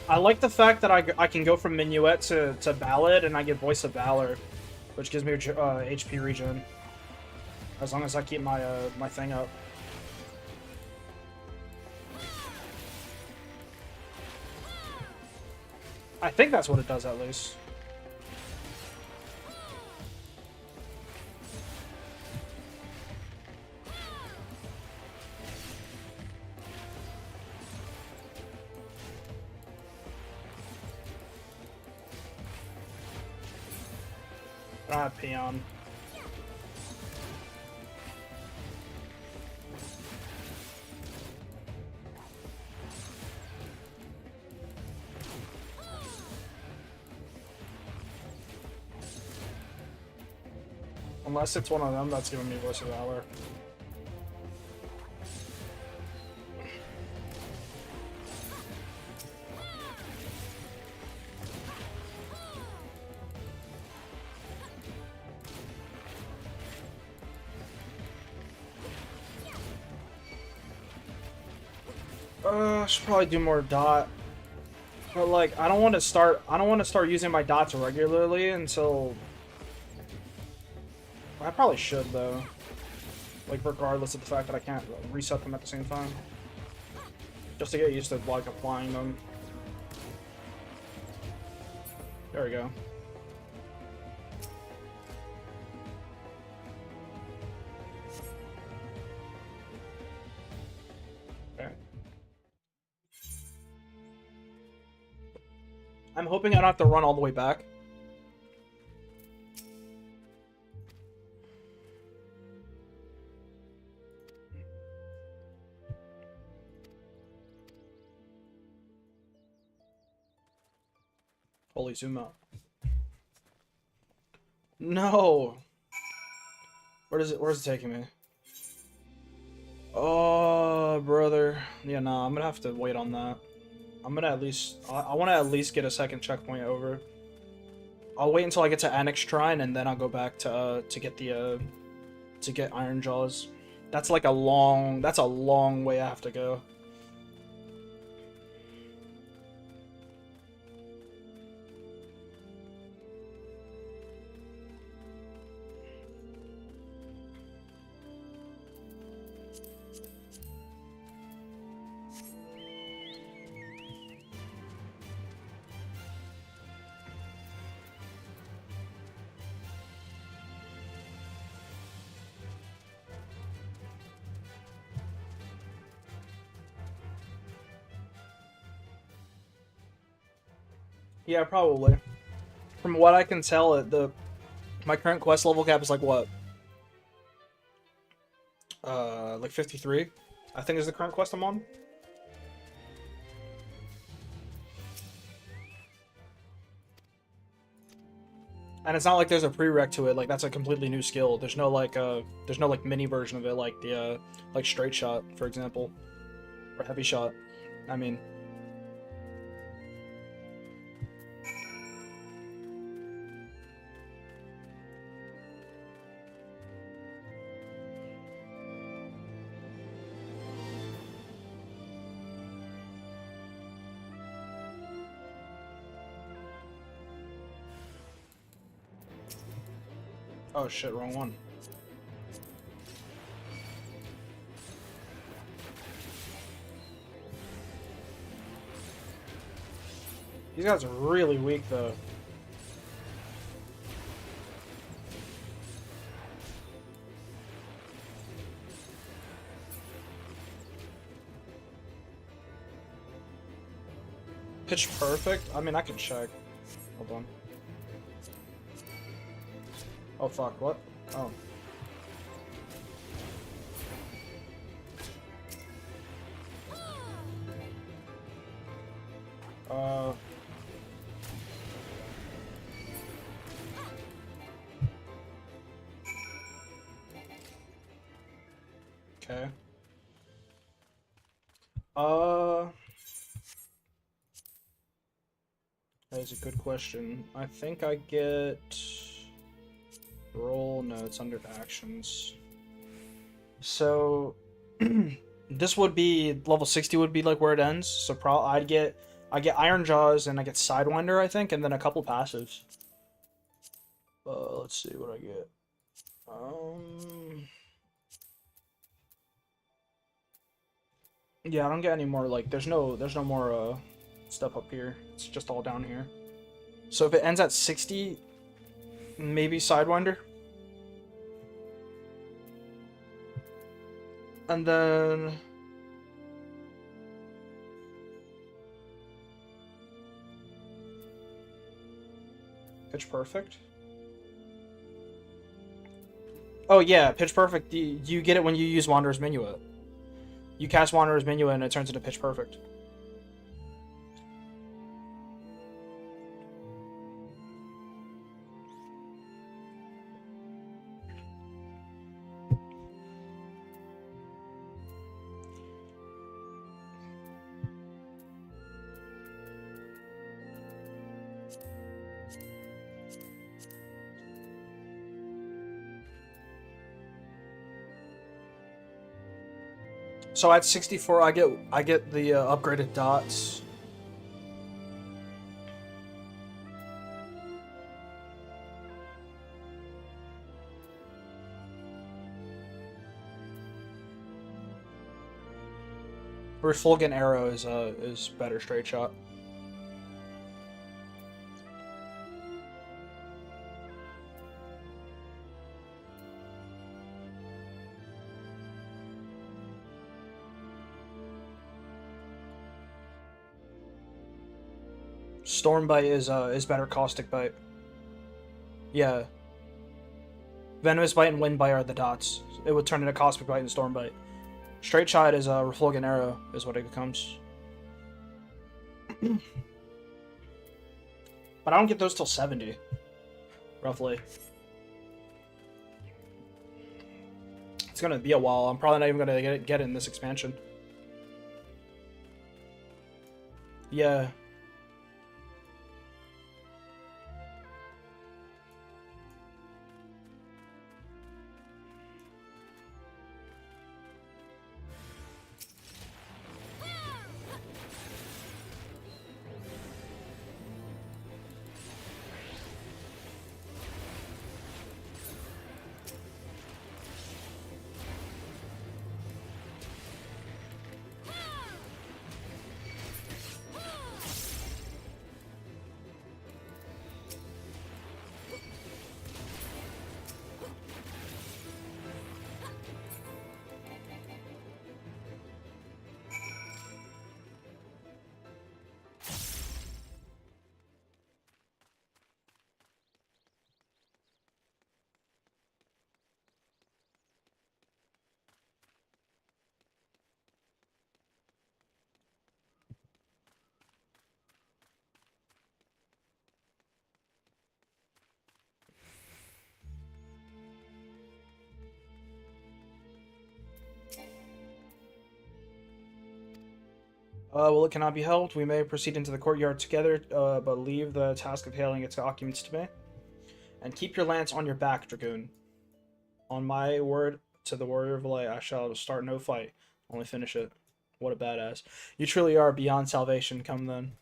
I like the fact that I can go from Minuet to Ballad, and I get Voice of Valor, which gives me HP regen. As long as I keep my my thing up. I think that's what it does, at least. I have Peon. Unless it's one of them that's giving me Voice of Valor. I should probably do more dot. But like I don't want to start using my dots regularly until I probably should though. Like regardless of the fact that I can't reset them at the same time. Just to get used to like applying them. There we go. I'm hoping I don't have to run all the way back. Holy zoom out. No. Where's it taking me? Oh, brother. Yeah, nah, I'm gonna have to wait on that. I'm gonna at least... I want to at least get a second checkpoint over. I'll wait until I get to Annex Shrine, and then I'll go back to get the... to get Iron Jaws. That's like a long way I have to go. Yeah, probably. From what I can tell, my current quest level cap is like what? Like 53, I think is the current quest I'm on. And it's not like there's a prereq to it. Like that's a completely new skill. There's no like mini version of it like the like straight shot, for example, or heavy shot. I mean. Oh shit, wrong one. These guys are really weak though. Pitch perfect? I mean, I can check. Hold on. Oh fuck, what? Oh. Okay. That is a good question. I think I get... Roll? No, it's under actions. So... this would be... Level 60 would be like where it ends. So I get Iron Jaws and I get Sidewinder, I think, and then a couple passives. Let's see what I get. Yeah, I don't get any more, like, there's no more, stuff up here. It's just all down here. So if it ends at 60, maybe Sidewinder. And then... Pitch Perfect. Oh yeah, Pitch Perfect, you get it when you use Wanderer's Minuet. You cast Wanderer's Minuet and it turns into Pitch Perfect. So at 64, I get the upgraded dots. Refulgent Arrow is better straight shot. Stormbite is better Caustic Bite. Yeah. Venomous Bite and Wind Bite are the dots. It would turn into Caustic Bite and Stormbite. Straight Shot is Refulgent Arrow is what it becomes. But I don't get those till 70. Roughly. It's gonna be a while. I'm probably not even gonna get it in this expansion. Yeah. Well, it cannot be helped. We may proceed into the courtyard together, but leave the task of hailing its occupants to me. And keep your lance on your back, Dragoon. On my word to the Warrior of Light, I shall start no fight. Only finish it. What a badass. You truly are beyond salvation. Come then.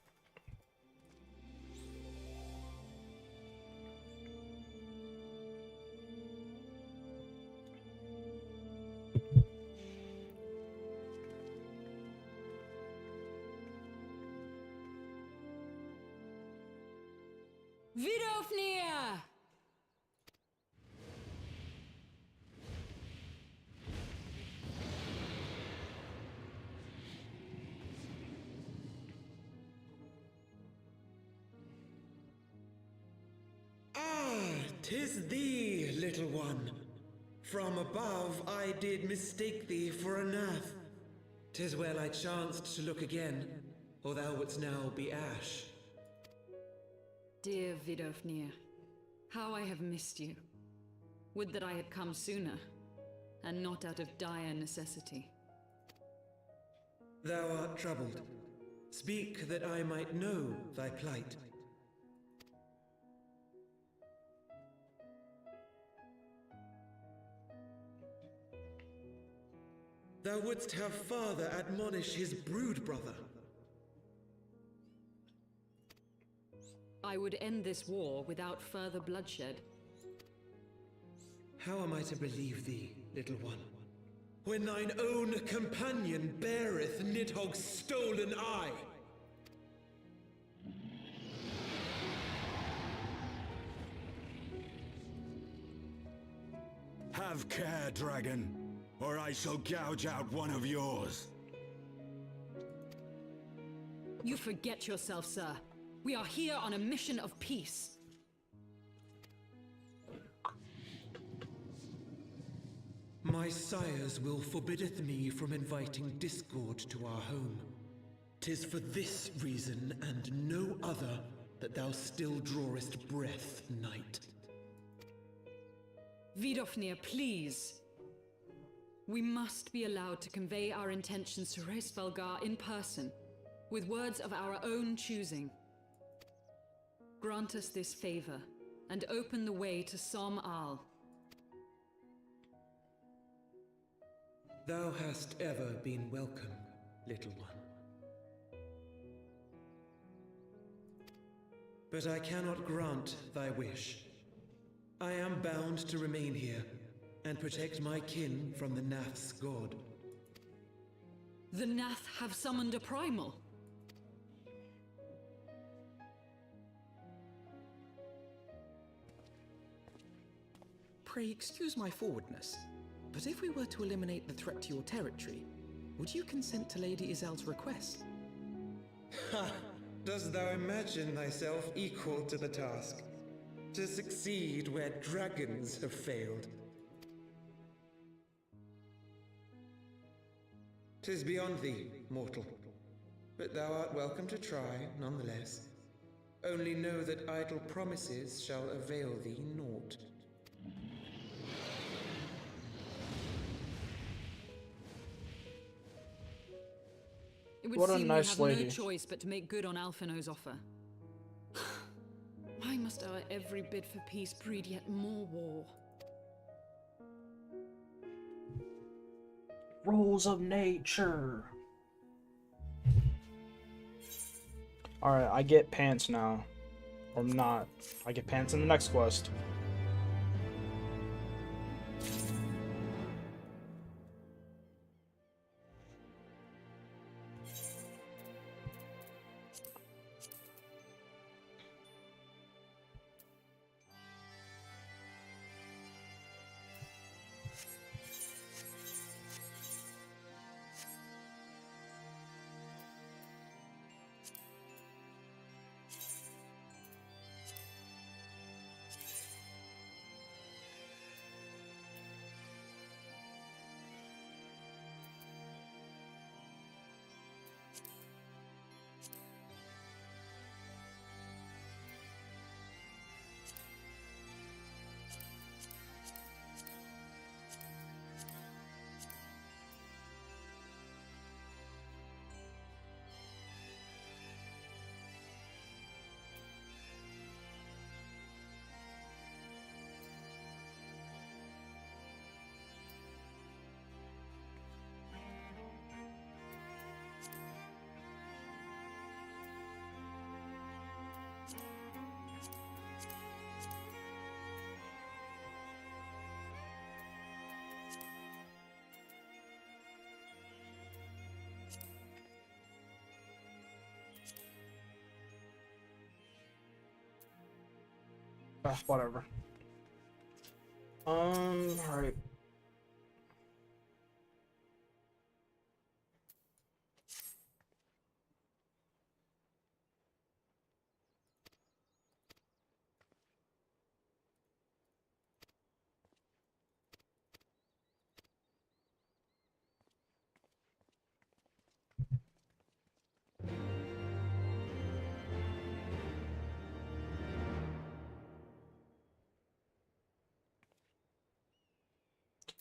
Vidofnir! Ah, 'tis thee, little one. From above I did mistake thee for a nath. 'Tis well I chanced to look again, or thou wouldst now be ash. Dear Vidofnir, how I have missed you. Would that I had come sooner, and not out of dire necessity. Thou art troubled. Speak that I might know thy plight. Thou wouldst have father admonish his brood brother. I would end this war without further bloodshed. How am I to believe thee, little one, when thine own companion beareth Nidhogg's stolen eye? Have care, dragon, or I shall gouge out one of yours. You forget yourself, sir. We are here on a mission of peace. My sires will forbiddeth me from inviting discord to our home. 'Tis for this reason and no other that thou still drawest breath, knight. Vidofnir, please. We must be allowed to convey our intentions to Reisvelgar in person, with words of our own choosing. Grant us this favor, and open the way to Som Al. Thou hast ever been welcome, little one. But I cannot grant thy wish. I am bound to remain here and protect my kin from the Nath's god. The Nath have summoned a primal. Pray excuse my forwardness, but if we were to eliminate the threat to your territory, would you consent to Lady Izel's request? Ha! Dost thou imagine thyself equal to the task? To succeed where dragons have failed? 'Tis beyond thee, mortal. But thou art welcome to try, nonetheless. Only know that idle promises shall avail thee naught. It would What a seem nice we have lady. no choice but to make good on Alphino's offer. Why must our every bid for peace breed yet more war? Rules of nature. Alright, I get pants now. Or not. I get pants in the next quest. Whatever. Alright.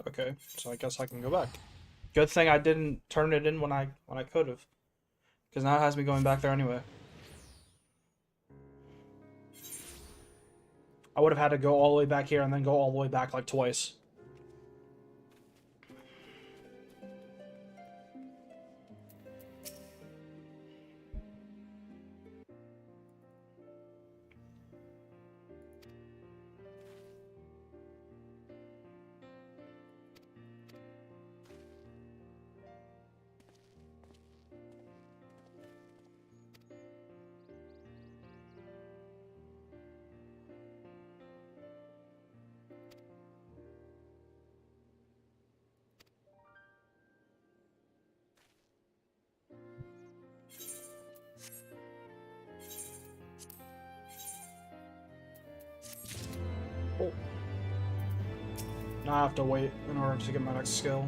Okay, so I guess I can go back. Good thing I didn't turn it in when I could have, because now it has me going back there anyway. I would have had to go all the way back here and then go all the way back like twice. Oh. Now I have to wait in order to get my next skill.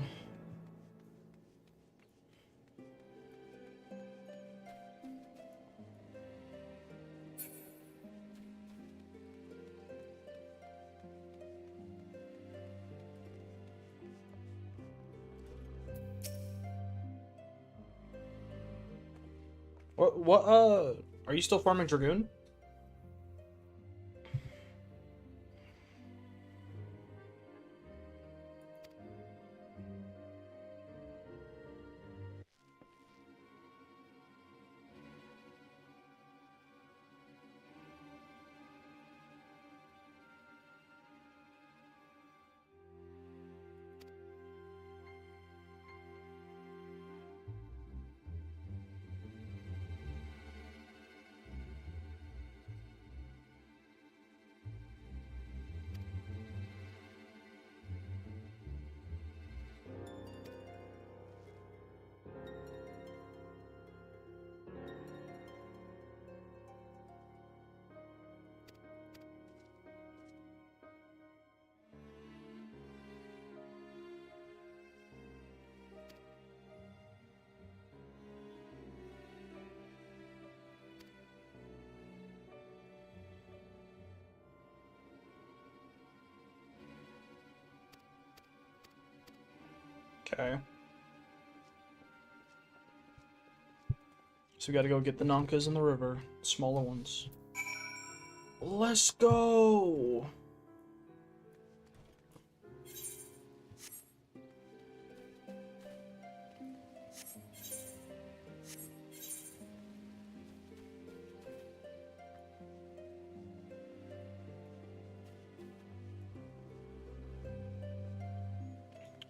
What, are you still farming Dragoon? Okay. So we gotta go get the Nankas in the river. Smaller ones. Let's go!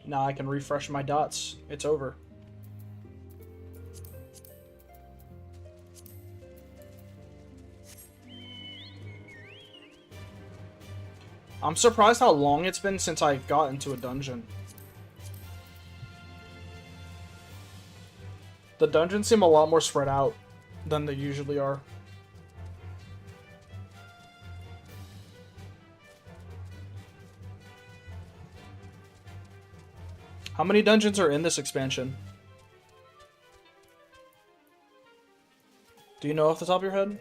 Now I can refresh my dots. It's over. I'm surprised how long it's been since I got into a dungeon. The dungeons seem a lot more spread out than they usually are. How many dungeons are in this expansion? Do you know off the top of your head?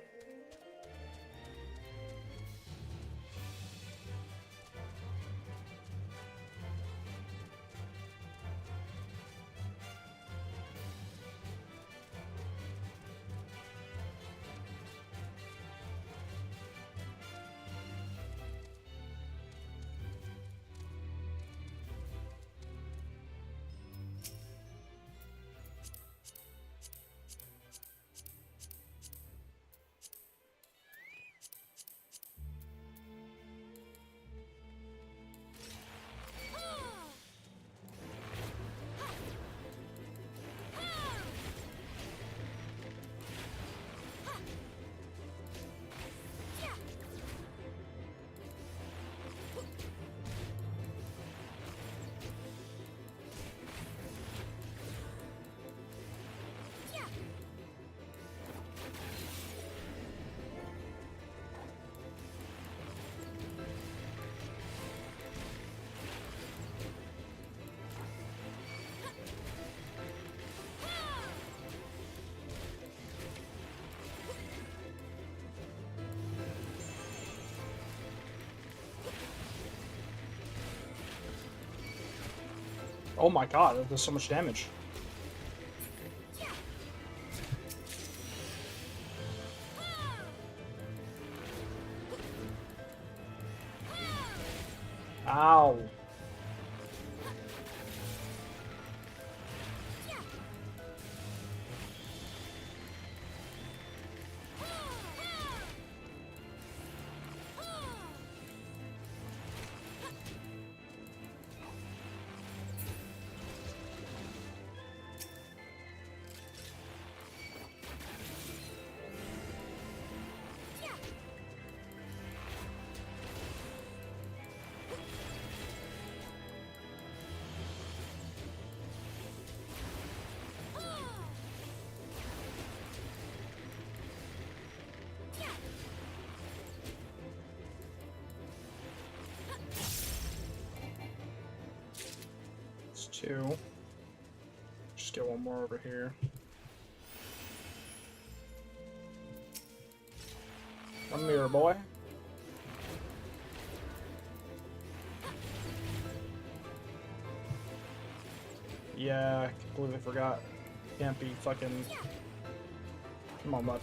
Oh my god, that does so much damage. Ow. It's 2. Just get one more over here. One mirror, boy. Yeah, I completely forgot. Can't be fucking... Come on, bud.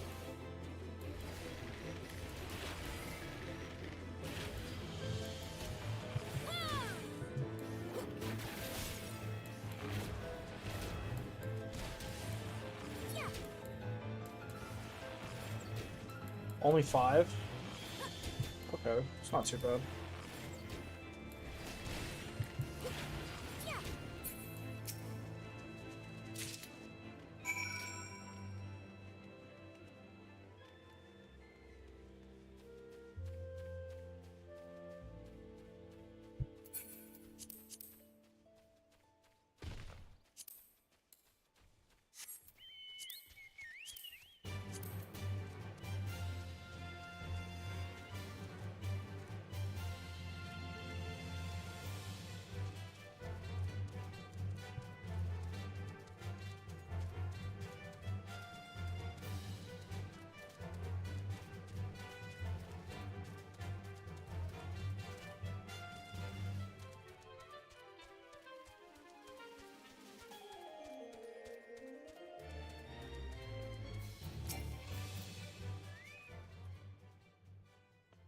Only 5? Okay, it's not too bad.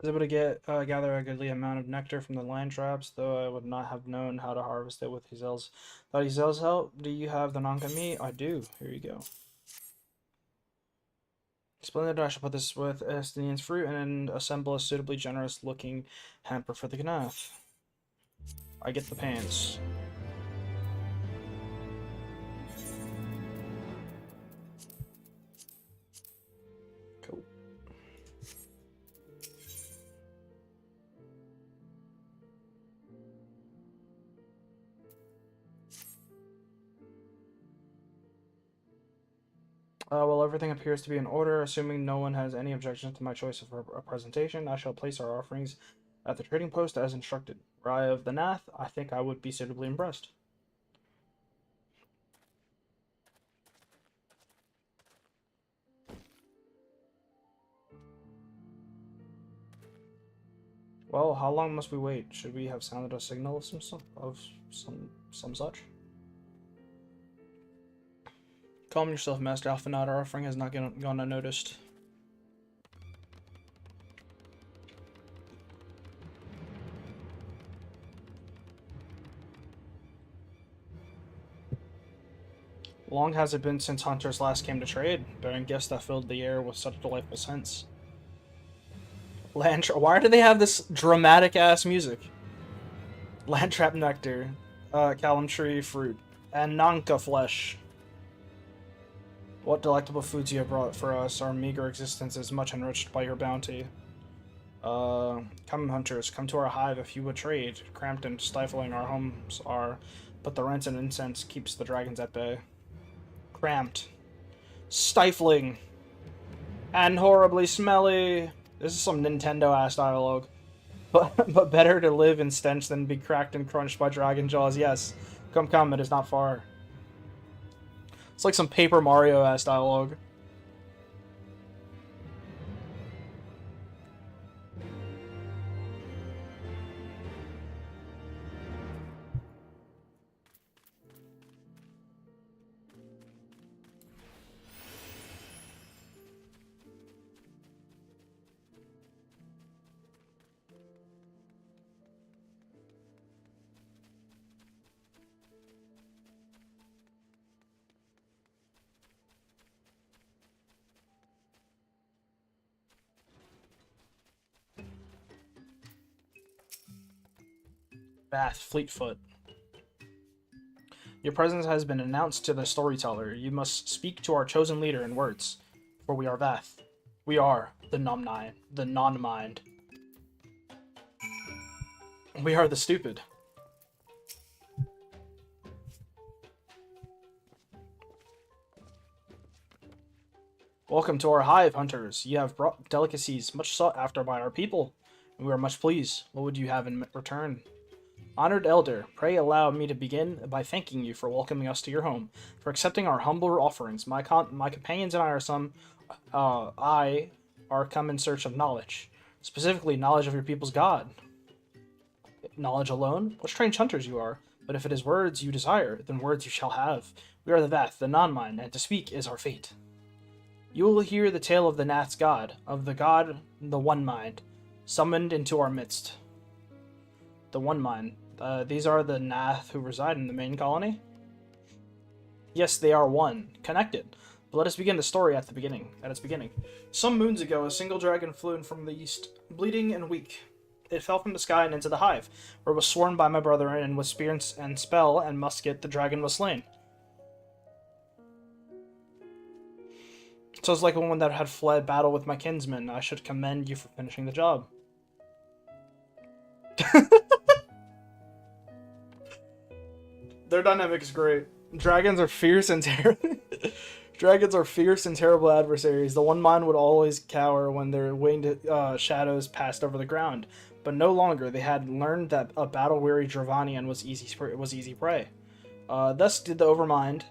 I was able to gather a goodly amount of nectar from the land traps, though I would not have known how to harvest it with Giselle's. Without Giselle's help, do you have the Nanka meat? I do. Here you go. Splendid. I shall put this with Estinian's fruit and assemble a suitably generous-looking hamper for the Gnath. I get the pants. Cool. Well, everything appears to be in order. Assuming no one has any objection to my choice of a presentation, I shall place our offerings at the trading post as instructed. Were I of the Nath, I think I would be suitably impressed. Well, how long must we wait? Should we have sounded a signal of some such? Calm yourself, Master Alphanot. Our offering has not gone unnoticed. Long has it been since hunters last came to trade, bearing gifts that filled the air with such delightful scents. Why do they have this dramatic ass music? Landtrap nectar, callum tree fruit, and Nanka flesh. What delectable foods you have brought for us. Our meager existence is much enriched by your bounty. Come, hunters, come to our hive if you would trade. Cramped and stifling our homes are, but the rent and incense keeps the dragons at bay. Cramped, stifling, and horribly smelly. This is some Nintendo-ass dialogue. But better to live in stench than be cracked and crunched by dragon jaws. Yes, come, it is not far. It's like some Paper Mario-ass dialogue. Vath, Fleetfoot. Your presence has been announced to the storyteller. You must speak to our chosen leader in words, for we are Vath. We are the non-mind. We are the stupid. Welcome to our hive, hunters. You have brought delicacies much sought after by our people, and we are much pleased. What would you have in return? Honored elder, pray allow me to begin by thanking you for welcoming us to your home, for accepting our humble offerings. My companions and I are come in search of knowledge, specifically knowledge of your people's god. Knowledge alone? What strange hunters you are! But if it is words you desire, then words you shall have. We are the Vath, the non-mind, and to speak is our fate. You will hear the tale of the Nath's god, of the god, the One Mind, summoned into our midst. The One Mind. These are the Nath who reside in the main colony? Yes, they are one, connected. But let us begin the story at its beginning. Some moons ago, a single dragon flew in from the east, bleeding and weak. It fell from the sky and into the hive, where it was sworn by my brother, and with spear and spell and musket, the dragon was slain. So it's like one that had fled battle with my kinsmen. I should commend you for finishing the job. Their dynamic is great. Dragons are fierce and terrible. Dragons are fierce and terrible adversaries. The One Mind would always cower when their winged shadows passed over the ground, but no longer. They had learned that a battle-weary Dravanian was easy prey. Thus did the Overmind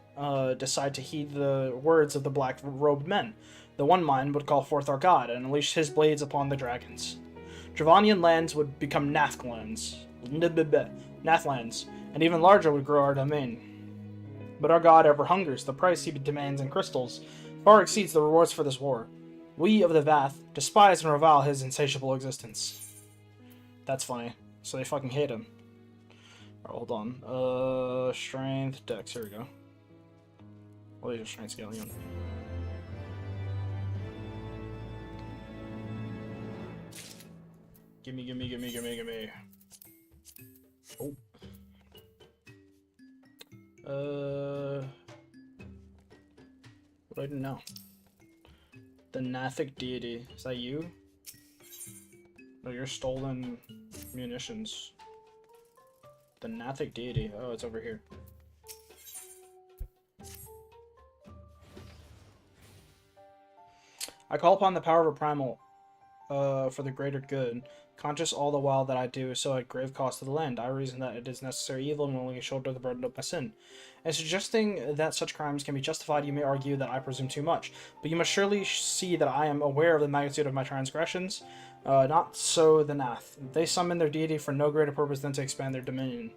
decide to heed the words of the black-robed men. The One Mind would call forth our god and unleash his blades upon the dragons. Dravanian lands would become Nathlands, and even larger would grow our domain. But our god ever hungers. The price he demands in crystals far exceeds the rewards for this war. We of the Vath despise and revile his insatiable existence. That's funny. So they fucking hate him. Alright, hold on. Strength, dex, here we go. What is your strength scale? Gimme. Oh. What do I do now? The Nathic deity. Is that you? No, you're stolen munitions. The Nathic deity. Oh, it's over here. I call upon the power of a primal for the greater good, conscious all the while that I do so at grave cost to the land. I reason that it is necessary evil and willing to shoulder the burden of my sin. And suggesting that such crimes can be justified, you may argue that I presume too much, but you must surely see that I am aware of the magnitude of my transgressions. Not so the Nath. They summon their deity for no greater purpose than to expand their dominion.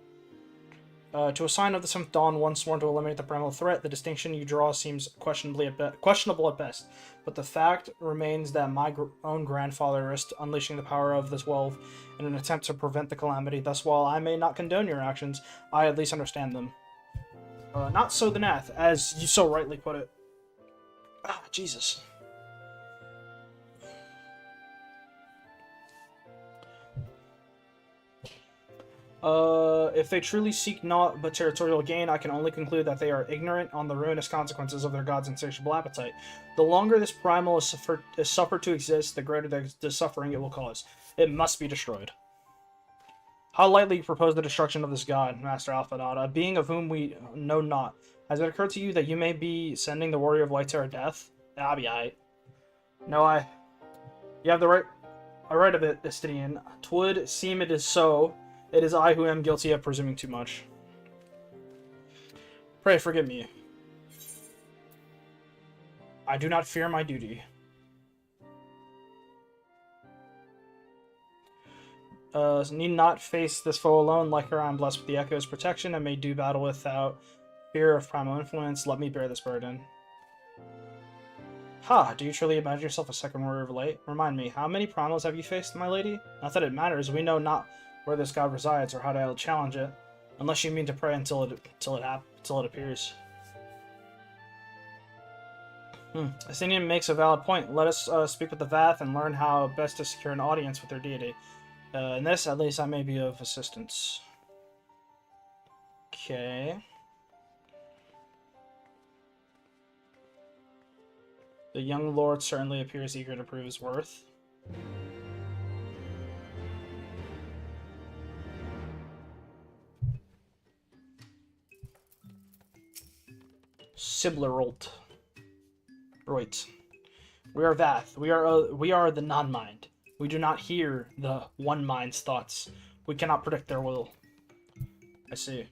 To a sign of the 7th dawn, one sworn to eliminate the primal threat, the distinction you draw seems questionable at best, but the fact remains that my own grandfather risked unleashing the power of this wealth in an attempt to prevent the calamity. Thus, while I may not condone your actions, I at least understand them. Not so the Nath, as you so rightly put it. Ah, Jesus. If they truly seek naught but territorial gain, I can only conclude that they are ignorant on the ruinous consequences of their god's insatiable appetite. The longer this primal is suffered to exist, the greater the suffering it will cause. It must be destroyed. How lightly you propose the destruction of this god, Master Alphanauta, a being of whom we know not. Has it occurred to you that you may be sending the Warrior of Light to our death? I'll be aight. No, you have the right of it, Estidian. 'Twould seem it is so. It is I who am guilty of presuming too much. Pray forgive me. I do not fear my duty. Need not face this foe alone. Like her, I am blessed with the Echo's protection and may do battle without fear of primal influence. Let me bear this burden. Ha! Do you truly imagine yourself a second Warrior of Light? Remind me, how many primals have you faced, my lady? Not that it matters. We know not where this god resides or how to challenge it, unless you mean to pray until it appears. Athenian makes a valid point. Let us speak with the Vath and learn how best to secure an audience with their deity. In this, at least, I may be of assistance. Okay. The young lord certainly appears eager to prove his worth. Siblerolt. Right. We are Vath. We are the non-mind. We do not hear the one mind's thoughts. We cannot predict their will. I see.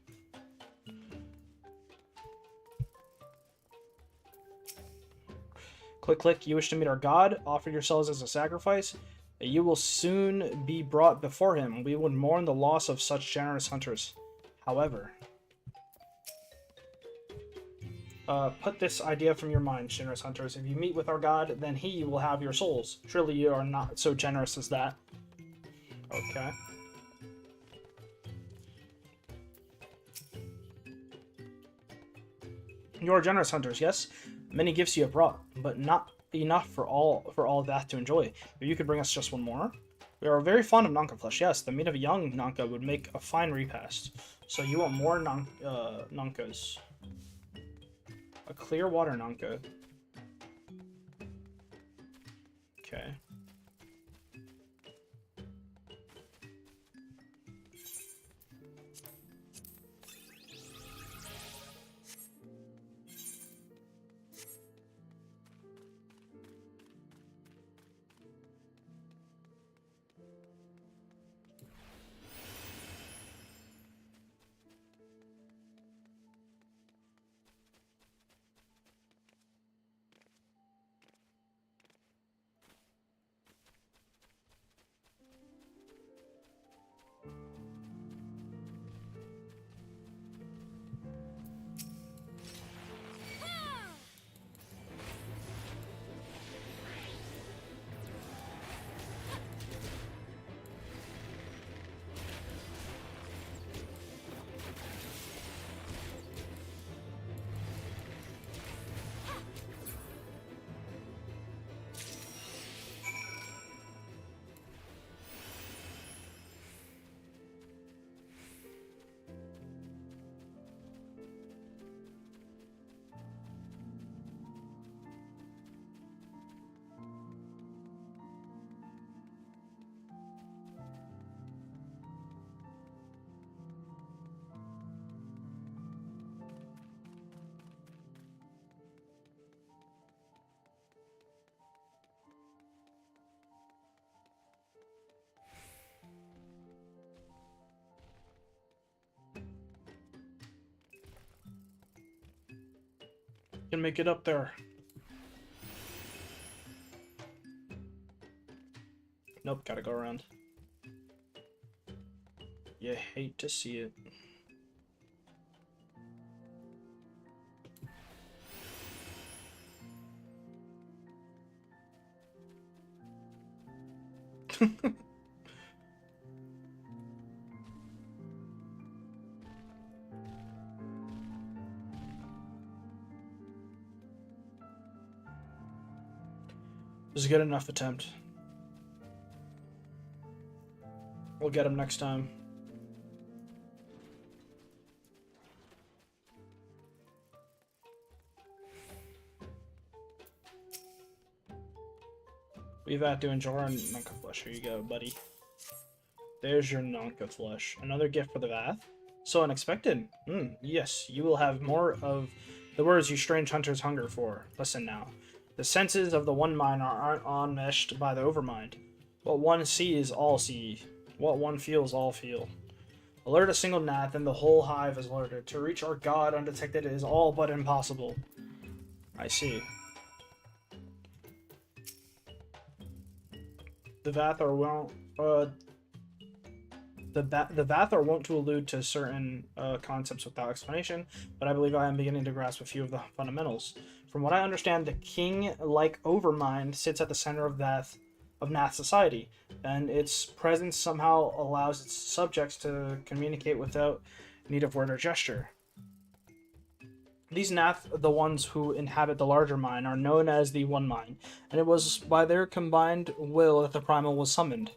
Click, click. You wish to meet our god? Offer yourselves as a sacrifice. You will soon be brought before him. We would mourn the loss of such generous hunters. However, put this idea from your mind, generous hunters. If you meet with our god, then he will have your souls. Surely you are not so generous as that. Okay. You are generous hunters, yes? Many gifts you have brought, but not enough for all that to enjoy. If you could bring us just one more. We are very fond of Nanka flesh, yes. The meat of a young Nanka would make a fine repast. So you want more Nankas. A clear water Nanka. Okay. Can make it up there. Nope, gotta go around. You hate to see it. This is a good enough attempt. We'll get him next time. We've had to enjoy our Nanka flesh. Here you go, buddy. There's your Nanka flesh. Another gift for the Vath. So unexpected. Yes, you will have more of the words you strange hunters hunger for. Listen now. The senses of the one mind aren't enmeshed by the overmind. What one sees, all see. What one feels, all feel. Alert a single gnat, and the whole hive is alerted. To reach our god undetected is all but impossible. I see. The Vath are the Vath are wont to allude to certain concepts without explanation, but I believe I am beginning to grasp a few of the fundamentals. From what I understand, the king-like overmind sits at the center of Nath society, and its presence somehow allows its subjects to communicate without need of word or gesture. These Nath, the ones who inhabit the larger mind, are known as the One Mind, and it was by their combined will that the Primal was summoned.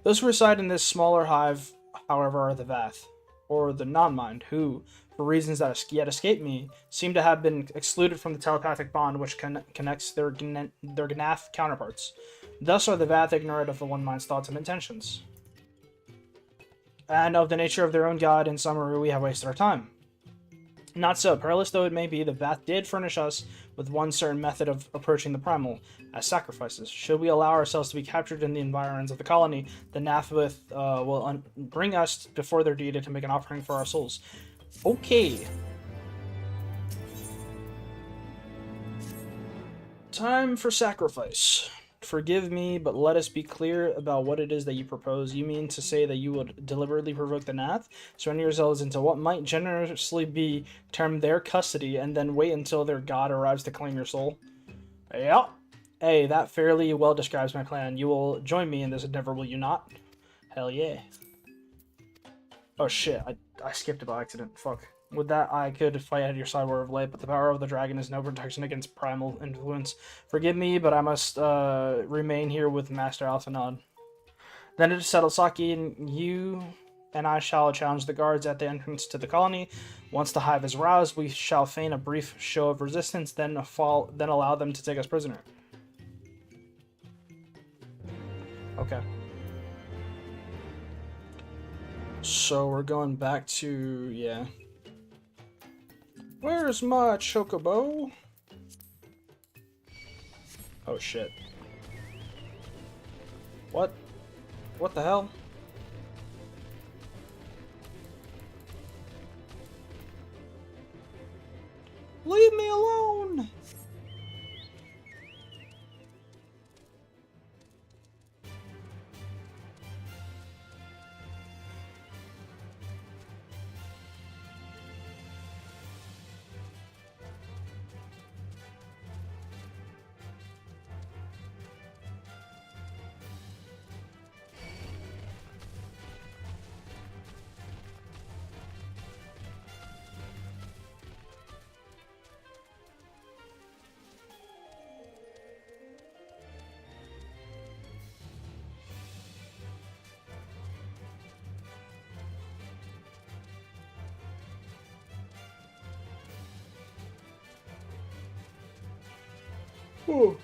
Those who reside in this smaller hive, however, are the Vath, or the non-mind, who, for reasons that yet escape me, seem to have been excluded from the telepathic bond which connects their Gnath counterparts. Thus are the Vath ignorant of the One Mind's thoughts and intentions, and of the nature of their own god. In summary, we have wasted our time. Not so. Perilous though it may be, the Vath did furnish us with one certain method of approaching the primal, as sacrifices. Should we allow ourselves to be captured in the environs of the colony, the Nathwith will bring us before their deity to make an offering for our souls. Okay. Time for sacrifice. Forgive me, but let us be clear about what it is that you propose. You mean to say that you would deliberately provoke the Nath, surrender yourselves into what might generously be termed their custody, and then wait until their god arrives to claim your soul? Yeah. Hey, that fairly well describes my plan. You will join me in this endeavor, will you not? Hell yeah. Oh shit, I skipped it by accident. Fuck. With that, I could fight at your side War of Light, but the power of the dragon is no protection against primal influence. Forgive me, but I must remain here with Master Alphanod. Then it is settled, Saki, and you and I shall challenge the guards at the entrance to the colony. Once the hive is roused, we shall feign a brief show of resistance, then allow them to take us prisoner. Okay. So we're going back to, yeah. Where's my chocobo? Oh shit. What? What the hell? Leave me alone! Ooh.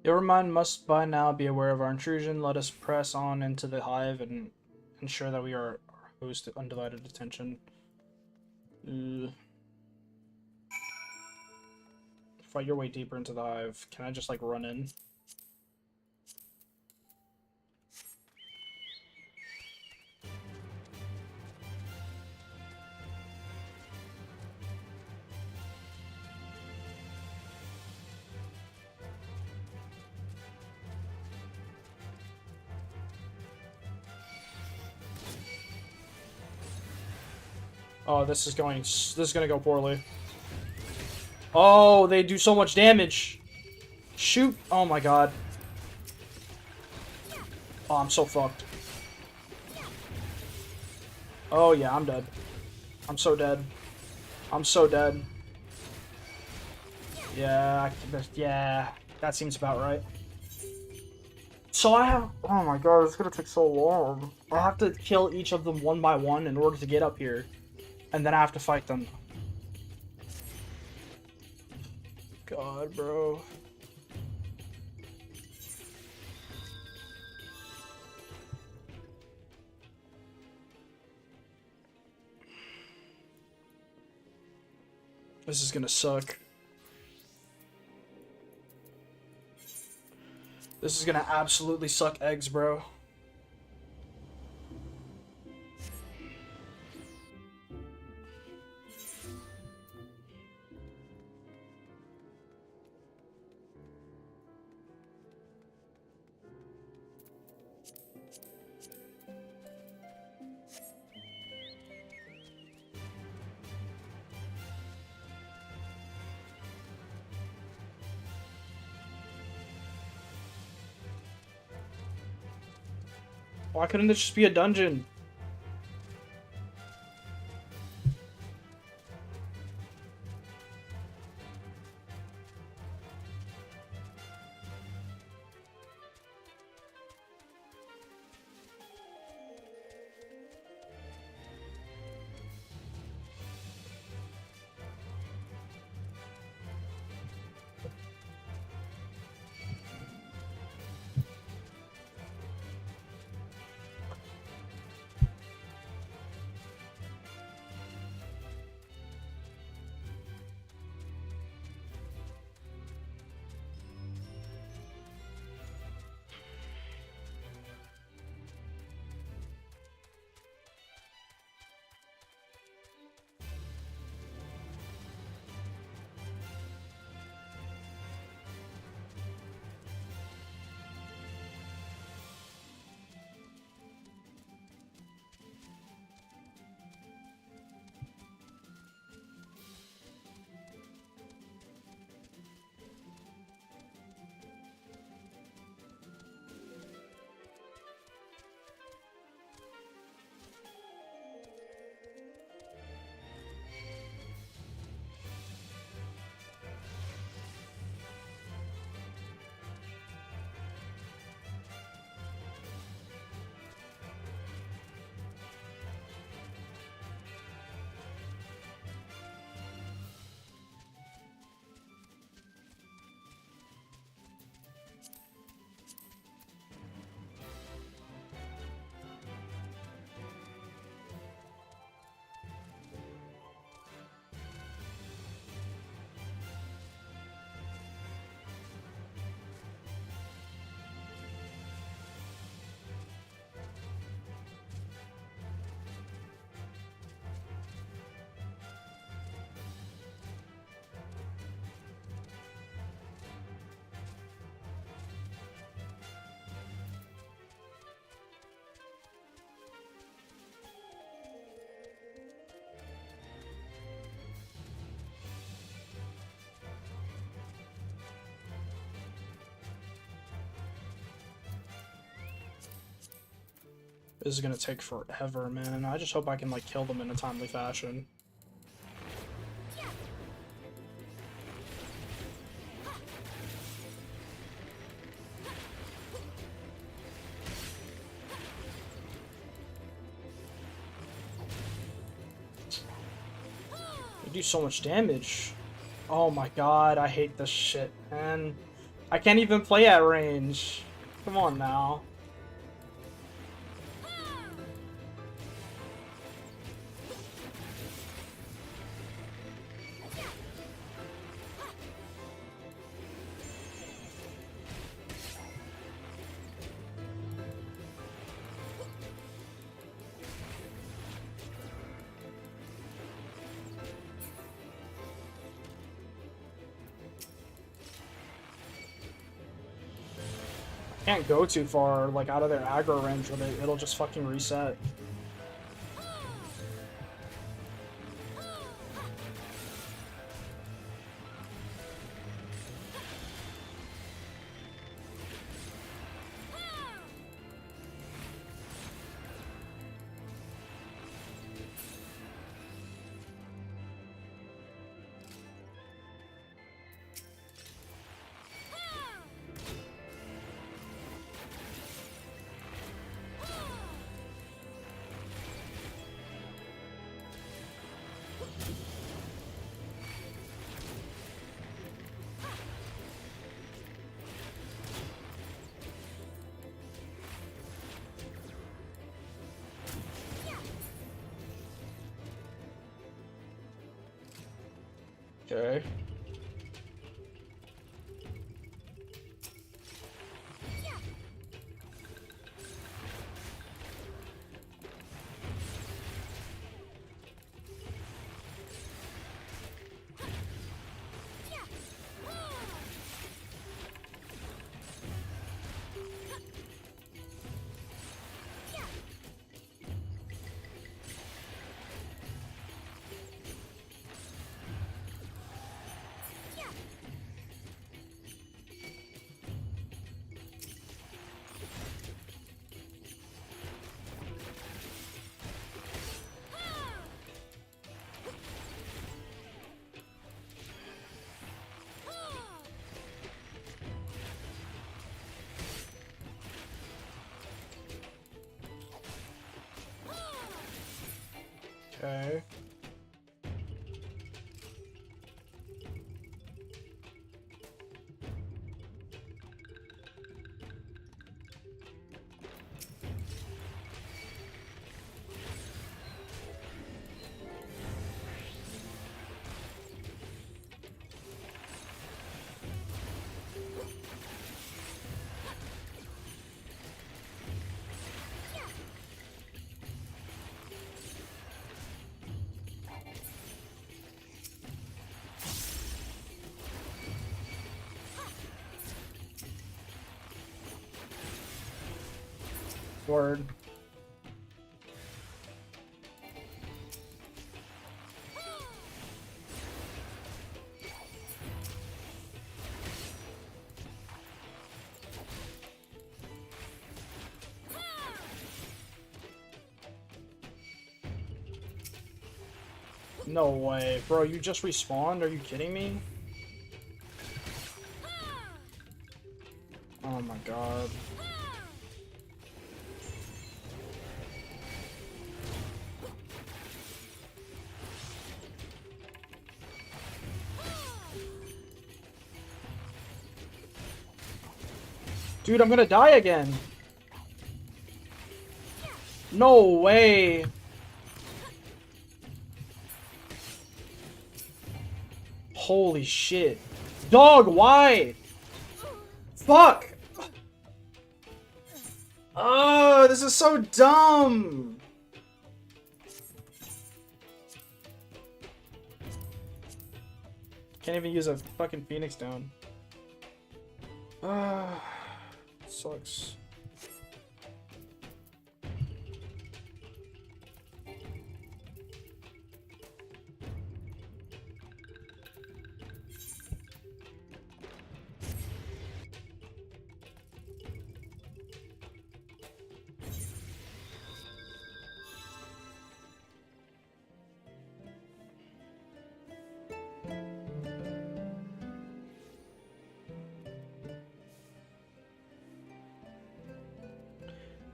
Your mind must by now be aware of our intrusion. Let us press on into the hive and ensure that we are our host undivided attention. Fight your way deeper into the hive. Can I just like run in? Oh, this is gonna go poorly. Oh, they do so much damage. Shoot. Oh my god. Oh, I'm so fucked. Oh yeah, I'm dead. I'm so dead. I'm so dead. Yeah, yeah, that seems about right. So I have, oh my god, it's gonna take so long. I have to kill each of them one by one in order to get up here. And then I have to fight them. God, bro. This is gonna suck. This is gonna absolutely suck eggs, bro. Why couldn't this just be a dungeon? This is gonna take forever, man. I just hope I can, like, kill them in a timely fashion. They do so much damage. Oh my god, I hate this shit, man. I can't even play at range. Come on now. Can't go too far, like, out of their aggro range, or it'll just fucking reset. Okay. Okay. Word. No way, bro, you just respawned? Are you kidding me? Oh my god. Dude, I'm gonna die again. No way. Holy shit. Dog, why? Fuck. Oh, this is so dumb. Can't even use a fucking Phoenix down. Ah, sucks.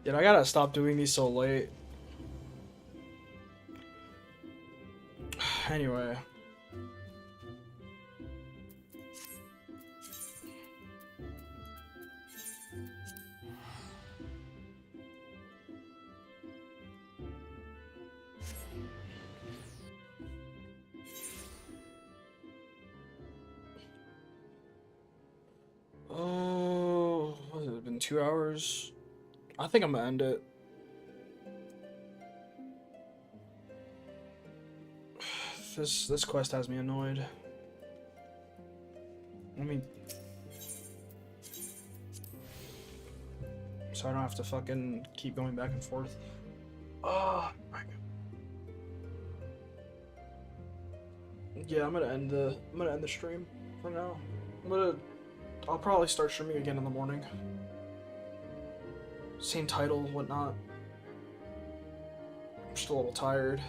Dude, I gotta stop doing these so late. Anyway. Oh, what has it been 2 hours? I think I'm gonna end it. This quest has me annoyed. Let me... So I don't have to fucking keep going back and forth. Oh my god. Yeah, I'm gonna end the stream for now. I'll probably start streaming again in the morning. Same title, whatnot. I'm just a little tired.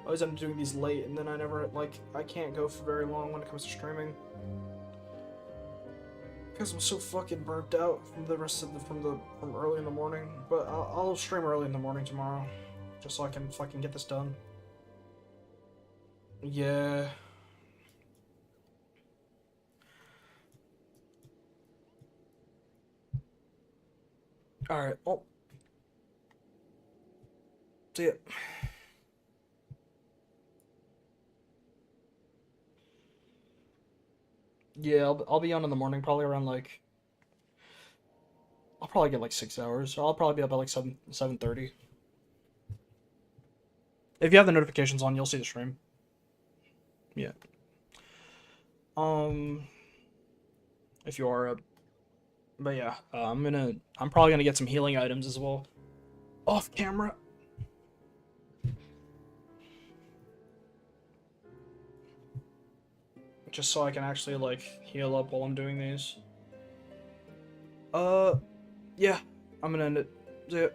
I always end up doing these late, and then I can't go for very long when it comes to streaming. Because I'm so fucking burnt out from the rest of from early in the morning. But I'll stream early in the morning tomorrow, just so I can fucking get this done. Yeah. Alright, well. See ya. Yeah, I'll be on in the morning, probably around like. I'll probably get like 6 hours, so I'll probably be up at like 7:30. If you have the notifications on, you'll see the stream. Yeah. If you are up. But yeah, I'm probably gonna get some healing items as well. Off camera. Just so I can actually like heal up while I'm doing these. Yeah, I'm gonna end it. See ya.